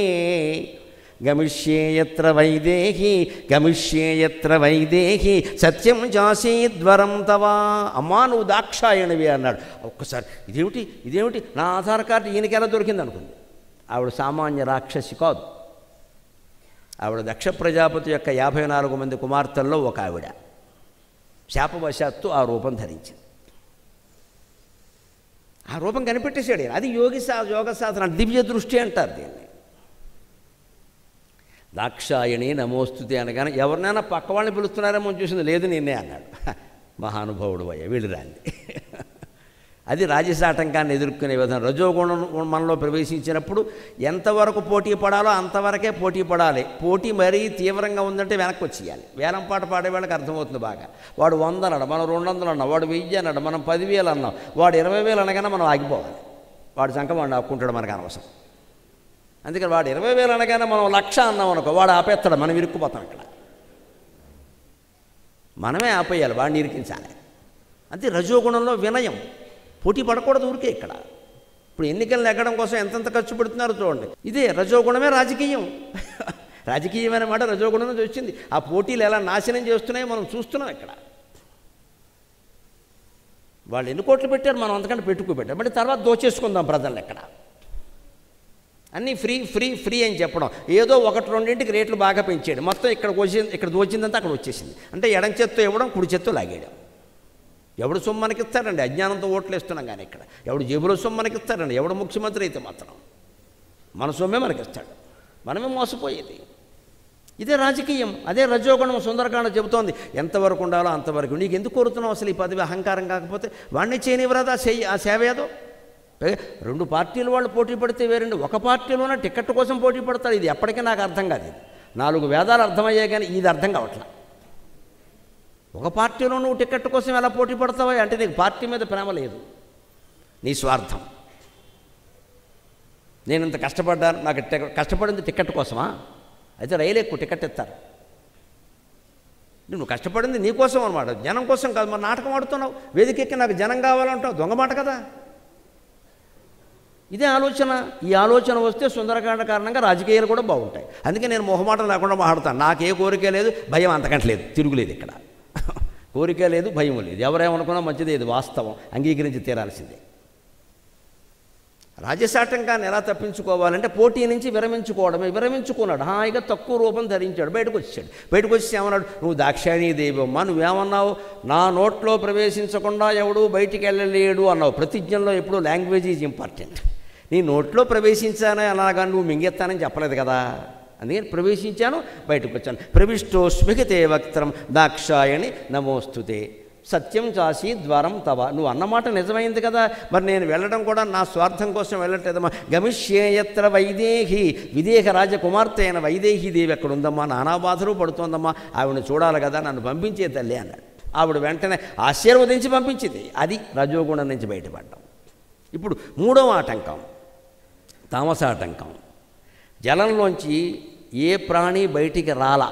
A: గమిష్యే యత్ర వైదేహి గమిష్యే యత్ర వైదేహి సత్యం జాసీద్వరం తవా. అమ్మా నువ్వు దాక్షాయణివి అన్నాడు. ఒక్కసారి ఇదేమిటి నా ఆధార్ కార్డు ఈయనకి ఎలా దొరికింది అనుకుంది. ఆవిడ సామాన్య రాక్షసి కాదు. ఆవిడ దక్ష ప్రజాపతి యొక్క 54 మంది కుమార్తెల్లో ఒక ఆవిడ. శాపవశాత్తు ఆ రూపం ధరించింది. ఆ రూపం కనిపెట్టేశాడు. అది యోగ సాధన, దివ్య దృష్టి అంటారు దీన్ని. దాక్షాయణి నమోస్తుతే అనగానే ఎవరినైనా పక్క వాళ్ళని పిలుస్తున్నారేమో చూసింది. లేదు నిన్నే అన్నాడు. మహానుభావుడు అయ్యా వీళ్ళు రాంది. అది రాజసాటంకాన్ని ఎదుర్కొనే విధానం. రజోగుణం మనలో ప్రవేశించినప్పుడు ఎంతవరకు పోటీ పడాలో అంతవరకే పోటీ పడాలి. పోటీ మరీ తీవ్రంగా ఉందంటే వెనక్కి వచ్చేయాలి. వేలం పాట పాడేవాళ్ళకి అర్థమవుతుంది బాగా. వాడు 100 అన్నాడు, మనం 200 అన్నాం. వాడు 1000 అన్నాడు, మనం 10,000 అన్నాం. వాడు 20,000 అనగానే మనం ఆగిపోవాలి. వాడు సంఖ వాడిని ఆపుకుంటాడు, మనకు అనవసరం. అందుకని వాడు 20,000 అనగానే మనం 1,00,000 అన్నాం అనుకో, వాడు ఆపేస్తాడు, మనం ఇరుక్కుపోతాం. ఇక్కడ మనమే ఆపేయాలి, వాడిని ఇరికించాలి. అంతే రజోగుణంలో వినయం. పోటీ పడకూడదు ఊరికే. ఇక్కడ ఇప్పుడు ఎన్నికలు నెగ్గడం కోసం ఎంతెంత ఖర్చు పెడుతున్నారో చూడండి. ఇదే రజోగుణమే రాజకీయం. రాజకీయమైన మాట రజోగుణం నుంచి వచ్చింది. ఆ పోటీలు ఎలా నాశనం చేస్తున్నాయో మనం చూస్తున్నాం. ఇక్కడ వాళ్ళు ఎన్ని కోట్లు పెట్టారు, మనం అంతకంటే పెట్టుకోబెట్టారు. మళ్ళీ తర్వాత దోచేసుకుందాం ప్రజలు. ఎక్కడ అన్నీ ఫ్రీ ఫ్రీ ఫ్రీ అని చెప్పడం, ఏదో 1-2 రేట్లు బాగా పెంచాడు, మొత్తం ఇక్కడ దోచిందంతా అక్కడ వచ్చేసింది. అంటే ఎడం చేత్తో ఇవ్వడం, కుడి చేత్తో లాగేయడం. ఎవడు సొమ్ము మనకిస్తాడండి? అజ్ఞానంతో ఓట్లు వేస్తున్నాం. కానీ ఇక్కడ ఎవడు జేబులో సొమ్ము మనకిస్తాడండి? ఎవడు ముఖ్యమంత్రి అయితే మాత్రం మన సొమ్మే మనకిస్తాడు. మనమే మోసపోయేది. ఇదే రాజకీయం. అదే రజోగుణం. సుందరకాండ చెబుతోంది ఎంతవరకు ఉండాలో అంతవరకు. నీకు ఎందుకు కోరుతున్నావు అసలు ఈ పదవి? అహంకారం కాకపోతే వాడిని చేయనివ్వరాదా ఆ సేవ ఏదో? 2 పార్టీలు వాళ్ళు పోటీ పడితే వేరండి. ఒక పార్టీలోనే టికెట్ కోసం పోటీ పడతారు. ఇది ఎప్పటికీ నాకు అర్థం కాదు. ఇది 4 వేదాలు అర్థమయ్యాయి కానీ ఇది అర్థం కావట్లా. ఒక పార్టీలో నువ్వు టికెట్ కోసం ఎలా పోటీ పడతావా అంటే నీకు పార్టీ మీద ప్రేమ లేదు, నీ స్వార్థం. నేను ఇంత కష్టపడ్డాను, నాకు కష్టపడింది టికెట్ కోసమా? అయితే రైలు ఎక్కువ టికెట్ ఇస్తారు. నువ్వు కష్టపడింది నీ కోసం అనమాట, జనం కోసం కాదు. మరి నాటకం ఆడుతున్నావు. వేదికెక్కి నాకు జనం కావాలంటావు, దొంగ మాట కదా. ఇదే ఆలోచన. ఈ ఆలోచన వస్తే సుందరకాండ కారణంగా రాజకీయాలు కూడా బాగుంటాయి. అందుకే నేను మొహమాటం లేకుండా మాట్లాడతాను. నాకే కోరిక లేదు, భయం అంతకంటే లేదు, తిరుగులేదు. ఇక్కడ కోరిక లేదు, భయం లేదు. ఎవరేమనుకున్నా మంచిది, ఇది వాస్తవం, అంగీకరించి తీరాల్సిందే. రాజసాటంకాన్ని ఎలా తప్పించుకోవాలంటే పోటీ నుంచి విరమించుకోవడమే. విరమించుకున్నాడు, హాయిగా తక్కువ రూపం ధరించాడు, బయటకు వచ్చాడు. బయటకు వచ్చి ఏమన్నాడు? నువ్వు దాక్షాయణీ దేవమ్మ, నువ్వేమన్నావు? నా నోట్లో ప్రవేశించకుండా ఎవడు బయటికి వెళ్ళలేడు అన్నావు. ప్రతిజ్ఞలో ఎప్పుడు లాంగ్వేజ్ ఈజ్ ఇంపార్టెంట్. నీ నోట్లో ప్రవేశించానే అలాగా నువ్వు మింగెత్తానని చెప్పలేదు కదా. అందుకని ప్రవేశించాను, బయటకు వచ్చాను. ప్రవిష్టోస్మిహితే వక్త్రం దాక్షాయణి నమోస్తుతే, సత్యం చాసి ద్వారం తవ. నువ్వు అన్నమాట నిజమైంది కదా. మరి నేను వెళ్ళడం కూడా నా స్వార్థం కోసం వెళ్ళట్లేదమ్మా. గమిష్యే యత్ర వైదేహి, విదేహ రాజకుమార్తె అయిన వైదేహీదేవి ఎక్కడ ఉందమ్మా, నానా బాధలు పడుతోందమ్మా, ఆవిడని చూడాలి కదా, నన్ను పంపించే తల్లి అన్నాడు. ఆవిడ వెంటనే ఆశీర్వదించి పంపించింది. అది రజోగుణం నుంచి బయటపడ్డాం. ఇప్పుడు 3వ ఆటంకం తామసాటంకం. జలంలోంచి ఏ ప్రాణి బయటికి రాలా,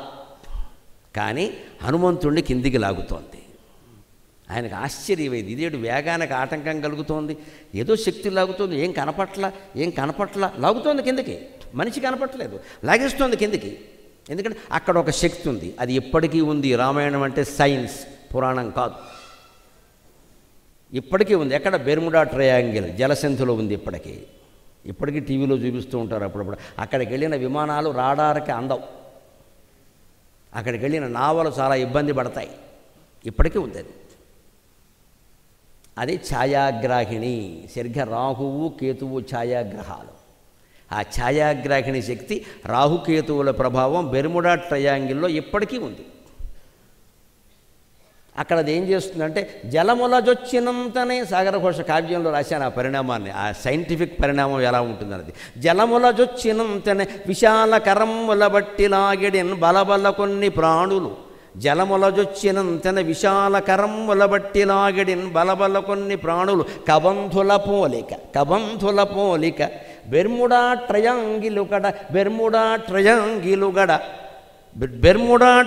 A: కానీ హనుమంతుడిని కిందికి లాగుతోంది. ఆయనకు ఆశ్చర్యమైంది. ఇదేడు వేగానికి ఆటంకం కలుగుతోంది, ఏదో శక్తి లాగుతోంది. ఏం కనపట్ల లాగుతోంది కిందకి. మనిషి కనపట్లేదు, లాగేస్తోంది కిందికి. ఎందుకంటే అక్కడ ఒక శక్తి ఉంది, అది ఇప్పటికీ ఉంది. రామాయణం అంటే సైన్స్, పురాణం కాదు. ఇప్పటికీ ఉంది. ఎక్కడ? బెర్ముడా ట్రయాంగిల్ జలసంధిలో ఉంది. ఇప్పటికీ టీవీలో చూపిస్తూ ఉంటారు అప్పుడప్పుడు. అక్కడికి వెళ్ళిన విమానాలు రాడార్కి అందవు. అక్కడికి వెళ్ళిన నావలు చాలా ఇబ్బంది పడతాయి. ఇప్పటికీ ఉంది అది. అది ఛాయాగ్రాహిణి. సరిగ్గా రాహువు కేతువు ఛాయాగ్రహాలు. ఆ ఛాయాగ్రాహిణి శక్తి రాహుకేతువుల ప్రభావం బెర్ముడా ట్రయాంగిల్లో ఇప్పటికీ ఉంది. అక్కడ అది ఏం చేస్తుందంటే జలములజొచ్చినంతనే సాగరఘోష కావ్యంలో రాశాను ఆ పరిణామాన్ని, ఆ సైంటిఫిక్ పరిణామం ఎలా ఉంటుందన్నది. జలములజొచ్చినంతనే విశాల కరముల బట్టి లాగిడిన్ బలబల కొన్ని ప్రాణులు, జలములజొచ్చినంతన విశాల కరముల బట్టి లాగిడిన్ బలబల కొన్ని ప్రాణులు, కబంధుల పోలిక బెర్ముడా ట్రయాంగిలుగడ బెర్ముడా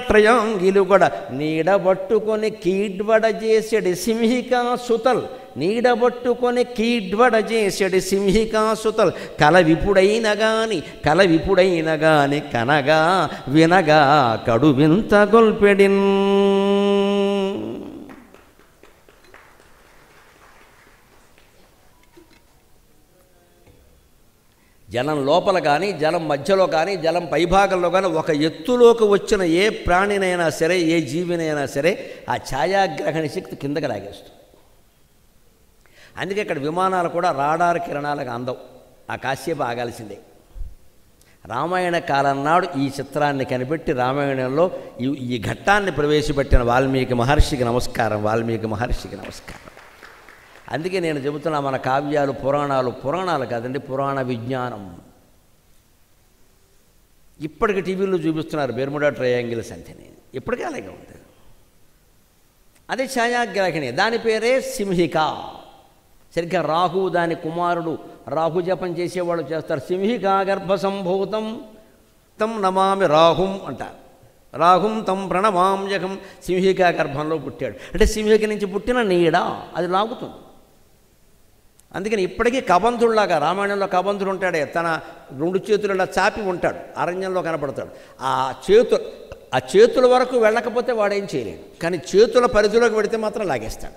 A: ట్రయాంగిలుగడ నీడబట్టుకొని కీడ్వడ చేసెడి సింహికాసుతల్, నీడబట్టుకొని కీడ్వడ చేసెడి సింహికాసుతల్, కల విపుడైన గాని కనగా వినగా కడు వింత గొల్పెడిన్. జలం లోపల కానీ జలం మధ్యలో కానీ జలం పైభాగంలో కానీ ఒక ఎత్తులోకి వచ్చిన ఏ ప్రాణినైనా సరే ఏ జీవినైనా సరే ఆ ఛాయాగ్రహణ శక్తి కిందకి లాగేస్తుంది. అందుకే ఇక్కడ విమానాలు కూడా రాడార్ కిరణాలకు అందవు, ఆ కాసేపు ఆగాల్సిందే. రామాయణ కాలం నాడు ఈ చిత్రాన్ని కనిపెట్టి రామాయణంలో ఈ ఘట్టాన్ని ప్రవేశపెట్టిన వాల్మీకి మహర్షికి నమస్కారం. అందుకే నేను చెబుతున్నా, మన కావ్యాలు పురాణాలు కాదండి, పురాణ విజ్ఞానం. ఇప్పటికి టీవీలో చూపిస్తున్నారు బెర్ముడా ట్రయాంగిల్స్ అంతేనే, ఇప్పటికే అలాగే ఉంటుంది. అదే ఛాయాగ్రాహిణి, దాని పేరే సింహిక. సరిగ్గా రాహు దాని కుమారుడు రాహు జపం చేసేవాళ్ళు చేస్తారు. సింహికా గర్భ సంభూతం తం నమామి రాహుం అంటారు. రాహుం తం ప్రణమామ్యకం, సింహికా గర్భంలో పుట్టాడు అంటే సింహిక నుంచి పుట్టిన నీడ అది లాగుతుంది. అందుకని ఇప్పటికీ కబంధుల్లాగా రామాయణంలో కబంధుడు ఉంటాడే, తన 2 చేతులలో చాపి ఉంటాడు, అరణ్యంలో కనపడతాడు. ఆ చేతుల వరకు వెళ్ళకపోతే వాడేం చేయలేడు, కానీ చేతుల పరిధిలోకి వెడితే మాత్రం లాగేస్తాడు.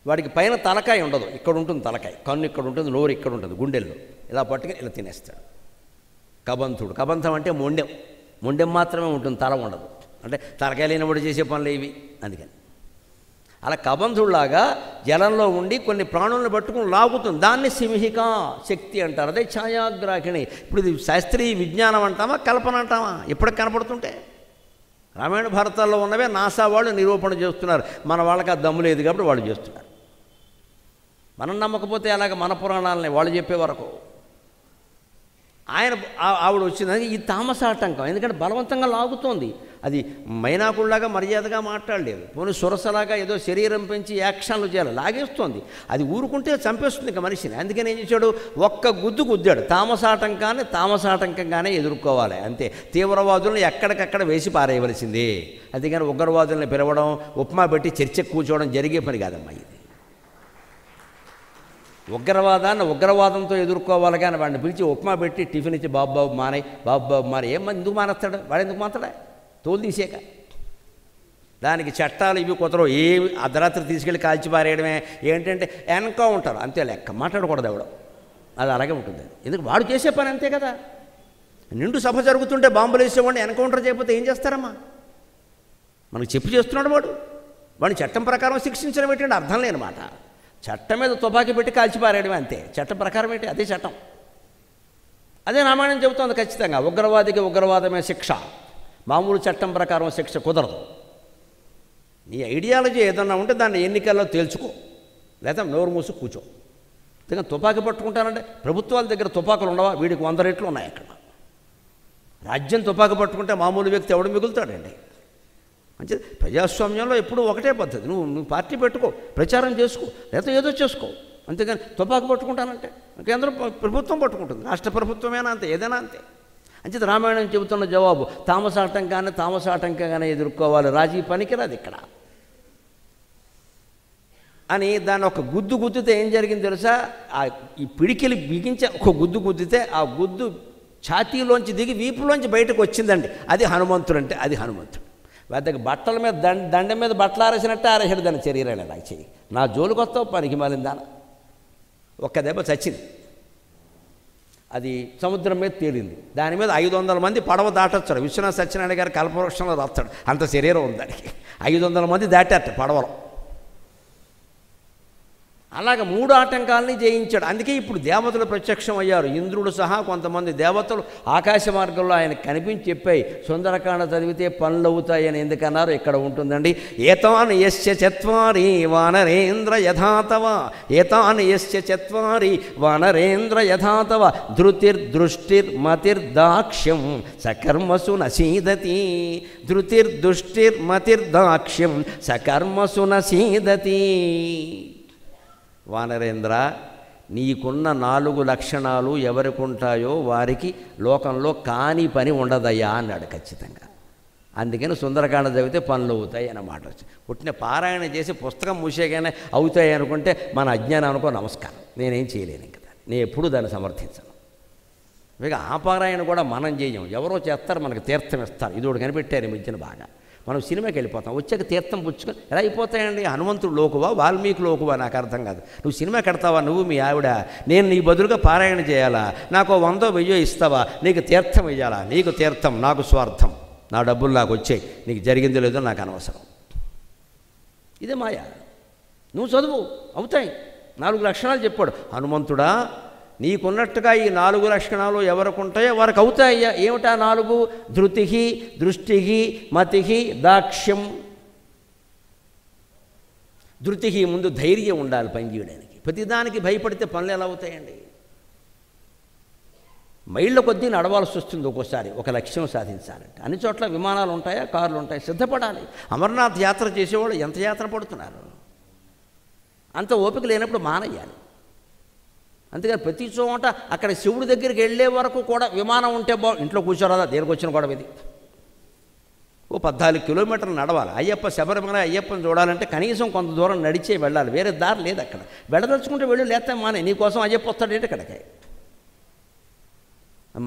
A: వాడికి పైన తలకాయ ఉండదు, ఇక్కడ ఉంటుంది తలకాయ, కన్ను ఇక్కడ ఉంటుంది, నోరు ఇక్కడ ఉంటుంది, గుండెల్లో ఇలా పట్టుకుని ఇలా తినేస్తాడు కబంధుడు. కబంధం అంటే మొండెం మాత్రమే ఉంటుంది, తల ఉండదు. అంటే తలకాయ లేనివాడు చేసే పనులు ఇవి. అందుకని అలా కబంధుల్లాగా జలంలో ఉండి కొన్ని ప్రాణులను పట్టుకుని లాగుతుంది, దాన్ని సింహికా శక్తి అంటారు. అదే ఛాయాగ్రాహిణి. ఇప్పుడు ఇది శాస్త్రీయ విజ్ఞానం అంటామా కల్పన అంటామా? ఇప్పటికి కనపడుతుంటే రామాయణ భారతాల్లో ఉన్నవే నాసా వాళ్ళు నిరూపణ చేస్తున్నారు. మన వాళ్ళకి ఆ దమ్ము లేదు కాబట్టి వాళ్ళు చేస్తున్నారు. మనం నమ్మకపోతే అలాగ మన పురాణాలని వాళ్ళు చెప్పే వరకు ఆవిడ వచ్చిందని ఈ తామసాటంకం, ఎందుకంటే బలవంతంగా లాగుతోంది. అది మైనాకుల్లాగా మర్యాదగా మాట్లాడలేదు, పోనీ సురసలాగా ఏదో శరీరం పెంచి యాక్షన్లు చేయాలి, లాగేస్తోంది. అది ఊరుకుంటే చంపేస్తుంది ఇక మనిషిని. అందుకని ఏం చేశాడు, ఒక్క గుద్దాడు. తామసాటంకంగానే ఎదుర్కోవాలి అంతే. తీవ్రవాదులను ఎక్కడికక్కడ వేసి పారేయవలసిందే. అందుకని ఉగ్రవాదుల్ని పిలవడం, ఉప్మా పెట్టి చర్చకు కూర్చోవడం జరిగే పని కాదమ్మా ఇది. ఉగ్రవాదంతో ఎదుర్కోవాలి, కానీ వాడిని పిలిచి ఉప్మా పెట్టి టిఫిన్ ఇచ్చి బాబు మానే ఏమన్నా ఎందుకు మానేస్తాడు వాడు? ఎందుకు మానేస్తాడా? తోలు తీసేక. దానికి చట్టాలు ఇవి కుదరవు. ఏవి అర్ధరాత్రి తీసుకెళ్ళి కాల్చిపారేయడమే. ఏంటంటే ఎన్కౌంటర్ అంతే లెక్క, మాట్లాడకూడదు ఎవడం. అది అలాగే ఉంటుంది. ఎందుకు వాడు చేసే పని అంతే కదా. నిండు సభ జరుగుతుంటే బాంబులు వేసేవాడిని ఎన్కౌంటర్ చేయకపోతే ఏం చేస్తారమ్మా? మనకు చెప్పి చేస్తున్నాడు వాడిని చట్టం ప్రకారం శిక్షించడం ఏంటంటే అర్థం లేనమాట. చట్టం మీద తుపాకీ పెట్టి కాల్చిపారేయడమే అంతే. చట్టం ప్రకారం ఏంటి? అదే చట్టం. అదే రామాయణం చెబుతోంది ఖచ్చితంగా. ఉగ్రవాదికి ఉగ్రవాదమే శిక్ష, మామూలు చట్టం ప్రకారం శిక్ష కుదరదు. నీ ఐడియాలజీ ఏదన్నా ఉంటే దాన్ని ఎన్నికల్లో తేల్చుకో, లేదా నోరు మూసి కూర్చో. అందుకని తుపాకీ పట్టుకుంటానంటే ప్రభుత్వాల దగ్గర తుపాకులు ఉండవా? వీడికి 100 రెట్లు ఉన్నాయి అక్కడ. రాజ్యం తుపాకీ పట్టుకుంటే మామూలు వ్యక్తి ఎవడు మిగులుతాడండి? మంచిది. ప్రజాస్వామ్యంలో ఎప్పుడూ ఒకటే పద్ధతి. నువ్వు పార్టీ పెట్టుకో, ప్రచారం చేసుకో, లేకపోతే ఏదో చేసుకో. అంతేగాని తుపాకు పట్టుకుంటానంటే కేంద్రం ప్రభుత్వం పట్టుకుంటుంది, రాష్ట్ర ప్రభుత్వమేనా అంతే, ఏదైనా అంతే. అంచేది రామాయణం చెబుతున్న జవాబు తామసాటంకంగానే ఎదుర్కోవాలి, రాజీ పనికిరాదు ఇక్కడ అని. దాన్ని ఒక గుద్దితే ఏం జరిగింది తెలుసా? ఈ పిడికిలి బిగించే ఒక గుద్దితే ఆ గుద్దు ఛాతీలోంచి దిగి వీపులోంచి బయటకు వచ్చిందండి. అది హనుమంతుడు అంటే, అది హనుమంతుడు. వాటికి బట్టల మీద దండం మీద బట్టలు ఆరేసినట్టే ఆరేసాడు దాన్ని శరీరాన్ని నాకు చెయ్యి. నా జోలికి వస్తావు పనికి మాలిన దాన. ఒక్క దెబ్బ చచ్చింది. అది సముద్రం మీద తేలింది. దాని మీద 500 మంది పడవ దాటొచ్చారు. విశ్వనాథ సత్యనారాయణ గారు కల్పవృక్షంలో రాస్తాడు, అంత శరీరం ఉంది దానికి. 500 మంది దాటారట పడవలో. అలాగ 3 ఆటంకాలని జయించాడు. అందుకే ఇప్పుడు దేవతలు ప్రత్యక్షం అయ్యారు. ఇంద్రుడు సహా కొంతమంది దేవతలు ఆకాశ మార్గంలో ఆయన కనిపించి చెప్పాయి, సుందరకాండ చదివితే పనులు అవుతాయని ఎందుకన్నారు? ఇక్కడ ఉంటుందండి. ఏతాన్ యస్య చత్వారి వానరేంద్ర యథాతవ, ఏతాన్ యస్య చత్వారి వానరేంద్ర యథాతవ, ధృతిర్దృష్టిర్మతిర్దాక్ష్యం సకర్మసు నసీదతి, ధృతిర్దృష్టిర్మతిర్దాక్ష్యం సకర్మసు నసీదతి. వానరేంద్ర, నీకున్న 4 లక్షణాలు ఎవరికి ఉంటాయో వారికి లోకంలో కాని పని ఉండదయ్యా అన్నాడు ఖచ్చితంగా. అందుకని సుందరకాండ చదివితే పనులు అవుతాయి అన్నమాట. పుట్టిన పారాయణ చేసి పుస్తకం మూసేగానే అవుతాయి అనుకుంటే మన అజ్ఞానం అనుకో, నమస్కారం, నేనేం చేయలేను కదా. నేను ఎప్పుడూ దాన్ని సమర్థించను. ఇక ఆ పారాయణ కూడా మనం చేయం, ఎవరో చేస్తారు, మనకు తీర్థం ఇస్తారు. ఇది ఒకటి కనిపెట్టారు ఈ మధ్యన బాగా. మనం సినిమాకి వెళ్ళిపోతాం, వచ్చాక తీర్థం పుచ్చుకొని ఎలా అయిపోతాయండి? హనుమంతుడు లోకువా వాల్మీకి లోకువా? నాకు అర్థం కాదు. నువ్వు సినిమా కడతావా నువ్వు మీ ఆవిడ? నేను నీ బదులుగా పారాయణ చేయాలా? నాకు 100 1000 ఇస్తావా? నీకు తీర్థం ఇయ్యాలా? నీకు తీర్థం, నాకు స్వార్థం. నా డబ్బులు నాకు వచ్చాయి, నీకు జరిగిందో లేదో నాకు అనవసరం. ఇదే మాయ. నువ్వు చదువు, అవుతాయి. 4 లక్షణాలు చెప్పాడు హనుమంతుడా. నీకున్నట్టుగా ఈ 4 లక్షణాలు ఎవరికి ఉంటాయో వారికి అవుతాయ్యా. ఏమిటా 4? ధృతి, దృష్టి, మతి, దాక్ష్యం. ధృతి ముందు ధైర్యం ఉండాలి పని చేయడానికి. ప్రతిదానికి భయపడితే పనులు ఎలా అవుతాయండి? మైళ్ళ కొద్దీ నడవాల్సి వస్తుంది ఒక్కోసారి ఒక లక్ష్యం సాధించాలంటే. అన్ని చోట్ల విమానాలు ఉంటాయా, కార్లు ఉంటాయి, సిద్ధపడాలి. అమర్నాథ్ యాత్ర చేసేవాళ్ళు ఎంత యాత్ర పడుతున్నారు? అంత ఓపిక లేనప్పుడు మానేయాలి. అంతేగాని ప్రతి చోట అక్కడ శివుడి దగ్గరికి వెళ్ళే వరకు కూడా విమానం ఉంటే ఇంట్లో కూర్చోరాదా? దేనికి వచ్చిన గొడవ ఇది? ఓ 14 కిలోమీటర్లు నడవాలి. శబరిమల అయ్యప్పని చూడాలంటే కనీసం కొంత దూరం నడిచే వెళ్ళాలి, వేరే దారి లేదు అక్కడ. వెళ్ళదలుచుకుంటే వెళ్ళి లేస్తే మానే. నీకోసం అయ్యప్ప వస్తాడేంటి ఇక్కడికి?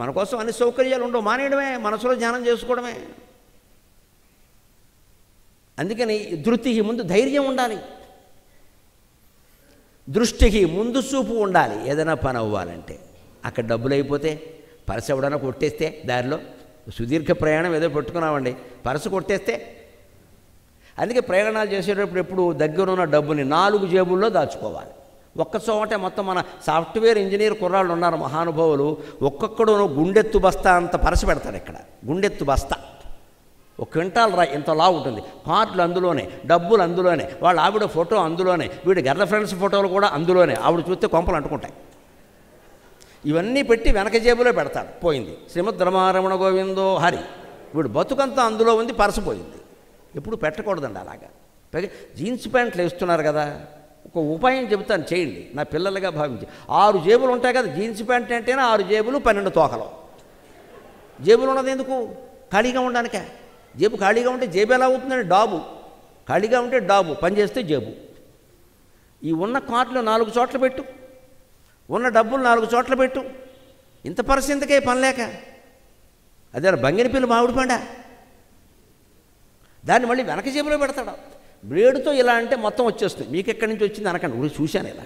A: మన కోసం అన్ని సౌకర్యాలు ఉండవు, మానేయడమే, మనసులో ధ్యానం చేసుకోవడమే. అందుకని ధృతి ముందు ధైర్యం ఉండాలి, దృష్టికి ముందు చూపు ఉండాలి. ఏదైనా పని అవ్వాలంటే అక్కడ డబ్బులు అయిపోతే పర్సు ఎవడన్నా కొట్టేస్తే, దారిలో సుదీర్ఘ ప్రయాణం ఏదో పెట్టుకున్నామండి, పర్సు కొట్టేస్తే. అందుకే ప్రయాణాలు చేసేటప్పుడు ఎప్పుడు దగ్గరున్న డబ్బుని 4 జేబుల్లో దాచుకోవాలి. ఒక్క చోటే మొత్తం మన సాఫ్ట్వేర్ ఇంజనీర్ కుర్రాళ్ళు ఉన్నారు మహానుభావులు, ఒక్కొక్కడు గుండెత్తు బస్తా అంత పరస పెడతారు. ఇక్కడ గుండెత్తు బస్తా 1 క్వింటాల్ రాయి ఇంతలా ఉంటుంది. కార్డులు అందులోనే, డబ్బులు అందులోనే, వాళ్ళ ఆవిడ ఫోటో అందులోనే, వీడి గర్ల్ ఫ్రెండ్స్ ఫోటోలు కూడా అందులోనే. ఆవిడ చూస్తే కొంపలు అంటుకుంటాయి. ఇవన్నీ పెట్టి వెనక జేబులో పెడతాడు. పోయింది. శ్రీమద్ రమారమణ గోవిందో హరి. వీడు బతుకంతా అందులో ఉంది, పరసపోయింది. ఎప్పుడు పెట్టకూడదండి అలాగా. పైగా జీన్స్ ప్యాంట్లు వేస్తున్నారు కదా, ఒక ఉపాయం చెబుతాను, చేయండి. నా పిల్లలుగా భావించి 6 జేబులు ఉంటాయి కదా, జీన్స్ ప్యాంట్ అంటేనే 6 జేబులు 12 తోకలు. జేబులు ఉన్నది ఎందుకు? ఖాళీగా ఉండడానికే. జేబు ఖాళీగా ఉంటే జేబు ఎలా అవుతుందండి? డాబు. ఖాళీగా ఉంటే డాబు, పనిచేస్తే జేబు. ఈ ఉన్న కార్డులు 4 చోట్ల పెట్టు, ఉన్న డబ్బులు 4 చోట్ల పెట్టు. ఇంత పరిస్థితికే పని లేక అదే బంగిని పిల్లి మామిడి పండ, దాన్ని మళ్ళీ వెనక జేబులో పెడతాడు. బ్లేడుతో ఇలా అంటే మొత్తం వచ్చేస్తుంది. మీకు ఎక్కడి నుంచి వచ్చింది అనకండి, ఊరి చూశాను ఇలా.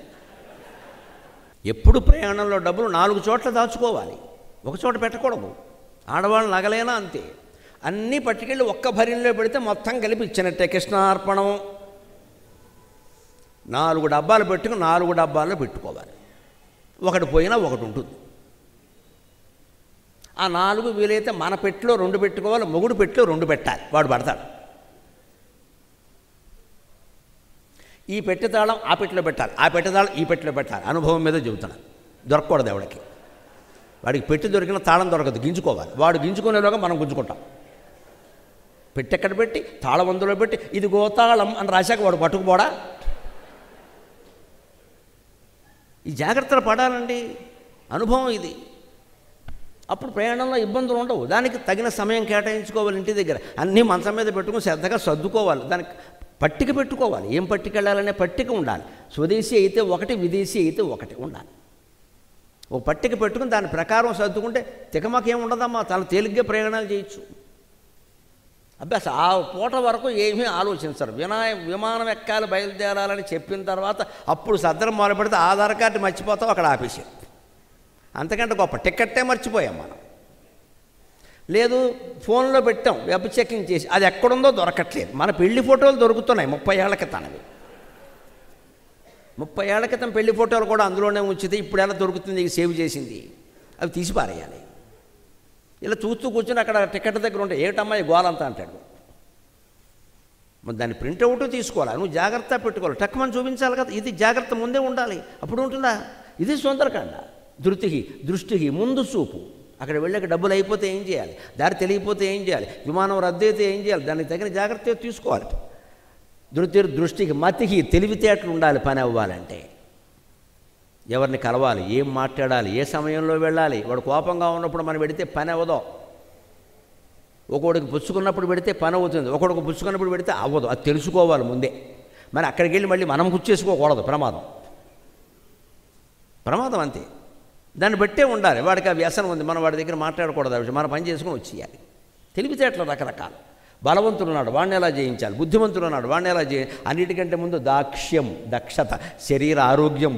A: ఎప్పుడు ప్రయాణంలో డబ్బులు 4 చోట్ల దాచుకోవాలి, ఒక చోట పెట్టకూడదు. ఆడవాళ్ళు నగలైనా అంతే. అన్నీ పట్టుకెళ్ళి ఒక్క భరిలో పెడితే మొత్తం కలిపి ఇచ్చినట్టే. కృష్ణార్పణం. 4 డబ్బాలు పెట్టుకుని 4 డబ్బాల్లో పెట్టుకోవాలి. ఒకటి పోయినా ఒకటి ఉంటుంది. ఆ 4 వీలైతే మన పెట్టిలో 2 పెట్టుకోవాలి, మొగుడు పెట్టిలో 2 పెట్టాలి, వాడు పడతాడు. ఈ పెట్టె తాళం ఆ పెట్టెలో పెట్టాలి, ఆ పెట్టె తాళం ఈ పెట్టెలో పెట్టాలి. అనుభవం మీద చెబుతున్నాను. దొరకకూడదు ఎవడికి. వాడికి పెట్టి దొరికిన తాళం దొరకదు, గింజుకోవాలి. వాడు గింజుకునేలోగా మనం గుంజుకుంటాం. పెట్టెక్కడ పెట్టి తాళం అందులో పెట్టి ఇది గోతాళం అని రాశాక వాడు పట్టుకుపోడా? ఈ జాగ్రత్తలు పడాలండి. అనుభవం ఇది. అప్పుడు ప్రయాణంలో ఇబ్బందులు ఉండవు. దానికి తగిన సమయం కేటాయించుకోవాలి. ఇంటి దగ్గర అన్నీ మంచం మీద పెట్టుకుని శ్రద్ధగా సర్దుకోవాలి. దానికి పట్టిక పెట్టుకోవాలి. ఏం పట్టుకెళ్ళాలనే పట్టిక ఉండాలి. స్వదేశీ అయితే ఒకటి, విదేశీ అయితే ఒకటి ఉండాలి. ఓ పట్టిక పెట్టుకుని దాని ప్రకారం సర్దుకుంటే తికమకేం ఉండదమ్మా, చాలా తేలిగ్గా ప్రయాణాలు చేయొచ్చు. అభ్యాస ఆ పూట వరకు ఏమీ ఆలోచించరు. విమానం ఎక్కాలి, బయలుదేరాలని చెప్పిన తర్వాత అప్పుడు సద్దరం మొదలు పెడితే ఆధార్ కార్డు మర్చిపోతాం, అక్కడ ఆపేసారు. అంతకంటే గొప్ప టికెట్టే మర్చిపోయాం మనం. లేదు ఫోన్లో పెట్టాం, వెబ్ చెకింగ్ చేసి అది ఎక్కడుందో దొరకట్లేదు. మన పెళ్లి ఫోటోలు దొరుకుతున్నాయి 30 ఏళ్ల క్రితనవి. 30 ఏళ్ల క్రితం పెళ్లి ఫోటోలు కూడా అందులోనే ఉంచితే ఇప్పుడు ఎలా దొరుకుతుంది సేవ్ చేసింది, అవి తీసి పారేయాలి. ఇలా చూస్తూ కూర్చొని అక్కడ టికెట్ దగ్గర ఉంటే ఏటమ్మాయి గోలంతా అంటాడు. మరి దాన్ని ప్రింట్అవుట్ తీసుకోవాలి, నువ్వు జాగ్రత్త పెట్టుకోవాలి, టక్కుమని చూపించాలి కదా. ఇది జాగ్రత్త ముందే ఉండాలి, అప్పుడు ఉంటుందా? ఇది సుందరకాండ. దృష్టికి ముందు చూపు. అక్కడ వెళ్ళాక డబ్బులు అయిపోతే ఏం చేయాలి, దారి తెలియకపోతే ఏం చేయాలి, విమానం రద్దు అయితే ఏం చేయాలి, దానికి తగిన జాగ్రత్త తీసుకోవాలి. దృష్టికి మతికి తెలివితేటలు ఉండాలి పని అవ్వాలంటే. ఎవరిని కలవాలి, ఏం మాట్లాడాలి, ఏ సమయంలో వెళ్ళాలి. వాడు కోపంగా ఉన్నప్పుడు మనం పెడితే పని అవ్వదు. ఒకడికి పుచ్చుకున్నప్పుడు పెడితే పని అవుతుంది, ఒకడికి పుచ్చుకున్నప్పుడు పెడితే అవ్వదు. అది తెలుసుకోవాలి ముందే. మరి అక్కడికి వెళ్ళి మళ్ళీ మనం పుచ్చేసుకోకూడదు, ప్రమాదం అంతే. దాన్ని బట్టే ఉండాలి. వాడికి ఆ వ్యసనం ఉంది, మనం వాడి దగ్గర మాట్లాడకూడదు, మన పని చేసుకుని వచ్చేయాలి. తెలివితేటలు రకరకాలు. బలవంతుడు ఉన్నాడు, వాడిని ఎలా జయించాలి, బుద్ధిమంతుడు ఉన్నాడు, వాడిని ఎలా అన్నిటికంటే ముందు దక్షత, శరీర ఆరోగ్యం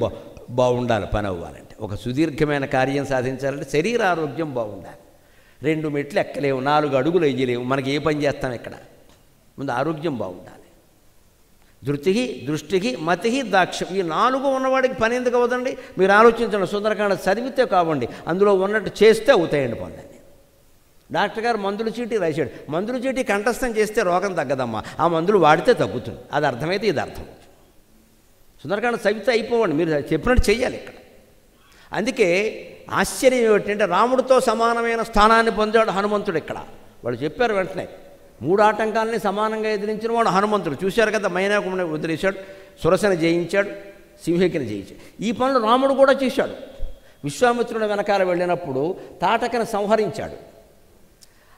A: బాగుండాలి పని అవ్వాలంటే. ఒక సుదీర్ఘమైన కార్యం సాధించాలంటే శరీర ఆరోగ్యం బాగుండాలి. 2 మెట్లు ఎక్కలేవు, 4 అడుగులు వేయలేవు, మనకి ఏ పని చేస్తాం ఇక్కడ. ముందు ఆరోగ్యం బాగుండాలి. దృష్టికి మతికి దాక్ష్యం, ఈ 4 ఉన్నవాడికి పని ఎందుకు అవ్వదండి? మీరు ఆలోచించండి. సుందరకాండ చదివితే కావండి, అందులో ఉన్నట్టు చేస్తే అవుతాయండి పనులన్నీ. డాక్టర్ గారు మందుల చీటీ రాశాడు, మందుల చీటీ కంఠస్థం చేస్తే రోగం తగ్గదమ్మా, ఆ మందులు వాడితే తగ్గుతుంది. అది అర్థమైతే ఇది అర్థం. సుందరకాండ చదివితే అయిపోవండి, మీరు చెప్పినట్టు చెయ్యాలి ఇక్కడ. అందుకే ఆశ్చర్యం ఏమిటంటే రాముడితో సమానమైన స్థానాన్ని పొందాడు హనుమంతుడు ఇక్కడ. వాళ్ళు చెప్పారు వెంటనే, 3 ఆటంకాలని సమానంగా ఎదిరించిన వాడు హనుమంతుడు. చూశారు కదా, మైనాకుని వదిలేశాడు, సురసని జయించాడు, సింహికని జయించాడు. ఈ పనులు రాముడు కూడా చేశాడు. విశ్వామిత్రుడు వెనకాల వెళ్ళినప్పుడు తాటకను సంహరించాడు,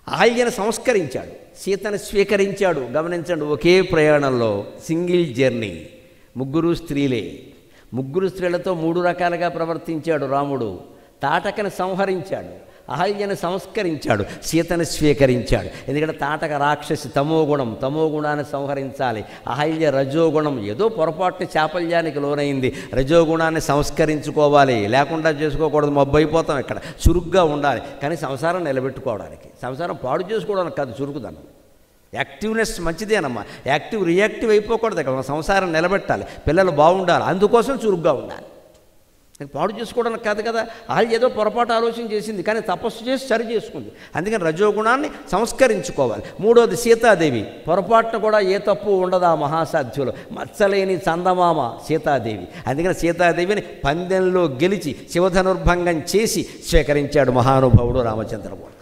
A: అహల్యను సంస్కరించాడు, సీతను స్వీకరించాడు. గమనించండి, ఒకే ప్రయాణంలో సింగిల్ జర్నీ, 3 స్త్రీలే. 3 స్త్రీలతో 3 రకాలుగా ప్రవర్తించాడు రాముడు. తాటకను సంహరించాడు, అహల్యను సంస్కరించాడు, సీతను స్వీకరించాడు. ఎందుకంటే తాటక రాక్షసి తమోగుణాన్ని సంహరించాలి, అహల్య రజోగుణం ఏదో పొరపాటుని చాపల్యానికి లోనైంది, రజోగుణాన్ని సంస్కరించుకోవాలి, లేకుండా చేసుకోకూడదు, మబ్బైపోతాం ఇక్కడ. చురుగ్గా ఉండాలి, కానీ సంసారం నిలబెట్టుకోవడానికి, సంసారం పాడు చేసుకోవడానికి కాదు చురుకుదనం. యాక్టివ్నెస్ మంచిదేనమ్మా, యాక్టివ్ రియాక్టివ్ అయిపోకూడదు ఇక్కడ. సంసారం నిలబెట్టాలి, పిల్లలు బాగుండాలి, అందుకోసం చురుగ్గా ఉండాలి, పాడు చేసుకోవడానికి కాదు కదా. వాళ్ళు ఏదో పొరపాటు ఆలోచన చేసింది, కానీ తపస్సు చేసి సరి చేసుకుంది. అందుకని రజోగుణాన్ని సంస్కరించుకోవాలి. 3వది సీతాదేవి, పొరపాటున కూడా ఏ తప్పు ఉండదు ఆ మహాసాధ్యులు, మచ్చలేని చందమామ సీతాదేవి. అందుకని సీతాదేవిని పందెంలో గెలిచి శివధనుర్భంగం చేసి స్వీకరించాడు మహానుభావుడు రామచంద్రమూర్తి.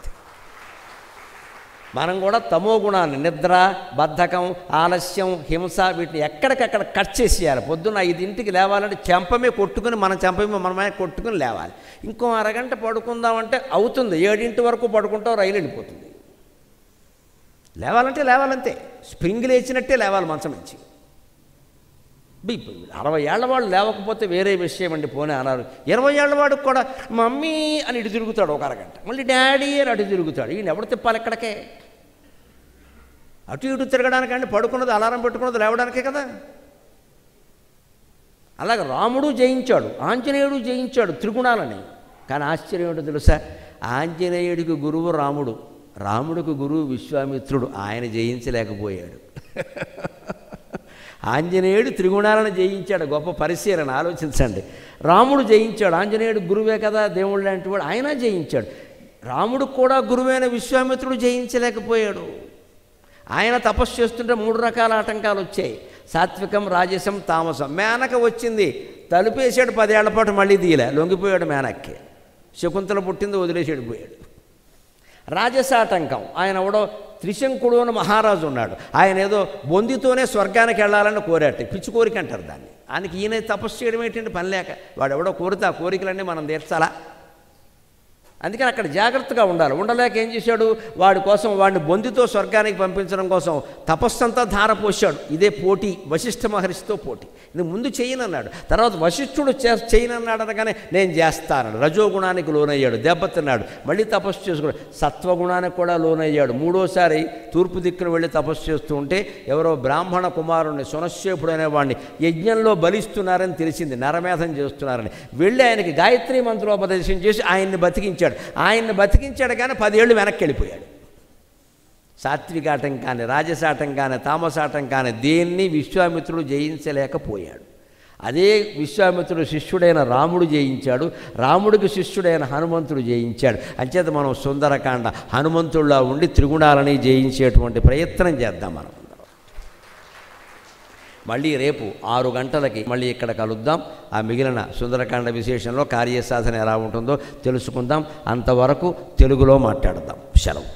A: మనం కూడా తమో గుణాన్ని, నిద్ర, బద్ధకం, ఆలస్యం, హింస, వీటిని ఎక్కడికక్కడ కట్ చేసేయాలి. పొద్దున్న 5ంటికి లేవాలంటే చెంపమే కొట్టుకుని, మనమే కొట్టుకుని లేవాలి. ఇంకో అరగంట పడుకుందామంటే అవుతుంది, 7 వరకు పడుకుంటాం, రైలు వెళ్ళిపోతుంది. లేవాలంటే లేవాలంతే, స్ప్రింగ్ లేచినట్టే లేవాలి మంచం నుంచి. 60 ఏళ్ల వాళ్ళు లేవకపోతే వేరే విషయం అండి, పోనీ అన్నారు. 20 ఏళ్ల వాడికి కూడా మమ్మీ అని ఇటు తిరుగుతాడు ఒక అరగంట, మళ్ళీ డాడీ అని అటు తిరుగుతాడు. ఈయన ఎవడు తిప్పాలి ఎక్కడికే? అటు ఇటు తిరగడానికండి, పడుకున్నది అలారం పెట్టుకున్నది లేవడానికే కదా. అలాగే రాముడు జయించాడు, ఆంజనేయుడు జయించాడు త్రిగుణాలని. కానీ ఆశ్చర్యం ఏంటో తెలుసా? ఆంజనేయుడికి గురువు రాముడు, రాముడికి గురువు విశ్వామిత్రుడు. ఆయన జయించలేకపోయాడు. ఆంజనేయుడు త్రిగుణాలను జయించాడు, గొప్ప పరిశీలన. ఆలోచించండి, రాముడు జయించాడు, ఆంజనేయుడు గురువే కదా, దేవుడు లాంటి వాడు, ఆయన జయించాడు. రాముడు కూడా గురువైన విశ్వామిత్రుడు జయించలేకపోయాడు. ఆయన తపస్సు చేస్తుంటే 3 రకాల ఆటంకాలు వచ్చాయి, సాత్వికం, రాజసం, తామసం. మేనక వచ్చింది, తలుపేసాడు, 10 ఏళ్ల పాటు మళ్ళీ తీయలే, లొంగిపోయాడు మేనక్కి. శకుంతల పుట్టింది, వదిలేసాడు, పోయాడు. రాజసాటంకం, ఆయన ఎవడో త్రిశంకుడు అని మహారాజు ఉన్నాడు, ఆయన ఏదో బొందితోనే స్వర్గానికి వెళ్ళాలని కోరాట, పిచ్చి కోరిక అంటారు దాన్ని. ఆయనకి ఈయన తపస్సు చేయడం ఏంటంటే పని లేక, వాడు ఎవడో కోరితే ఆ కోరికలన్నీ మనం తీర్చాలా? అందుకని అక్కడ జాగ్రత్తగా ఉండాలి. ఉండలేక ఏం చేశాడు, వాడి కోసం వాడిని బొందితో స్వర్గానికి పంపించడం కోసం తపస్సంతా ధారపోశాడు. ఇదే పోటీ, వశిష్ఠ మహర్షితో పోటీ. ఇది ముందు చేయనన్నాడు, తర్వాత వశిష్ఠుడు చేయనన్నాడు అనగానే నేను చేస్తానన్నాడు. రజోగుణానికి లోనయ్యాడు, దెబ్బతిన్నాడు, మళ్ళీ తపస్సు చేసుకున్నాడు. సత్వగుణానికి కూడా లోనయ్యాడు. 3వసారి తూర్పు దిక్కును వెళ్ళి తపస్సు చేస్తూ ఉంటే ఎవరో బ్రాహ్మణ కుమారుణ్ణి, సునశ్చేపుడు అనేవాడిని యజ్ఞంలో బలిస్తున్నారని తెలిసింది, నరమేధం చేస్తున్నారని. వెళ్ళి ఆయనకి గాయత్రి మంత్రోపదేశం చేసి ఆయన్ని బతికించాడు. ఆయన్ని బతికించాడు, కానీ 10 ఏళ్ళు వెనక్కి వెళ్ళిపోయాడు. సాత్వికాటం కానీ, రాజసాటం కానీ, తామసాటం కానీ దేన్ని విశ్వామిత్రుడు జయించలేకపోయాడు. అదే విశ్వామిత్రుడు శిష్యుడైన రాముడు జయించాడు, రాముడికి శిష్యుడైన హనుమంతుడు జయించాడు. అంచేత మనం సుందరకాండ హనుమంతుడిలా ఉండి త్రిగుణాలని జయించేటువంటి ప్రయత్నం చేద్దాం మనం. మళ్ళీ రేపు 6 గంటలకి మళ్ళీ ఇక్కడ కలుద్దాం. ఆ మిగిలిన సుందరకాండ విశేషంలో కార్యసాధన ఎలా ఉంటుందో తెలుసుకుందాం. అంతవరకు తెలుగులో మాట్లాడదాం. సెలవు.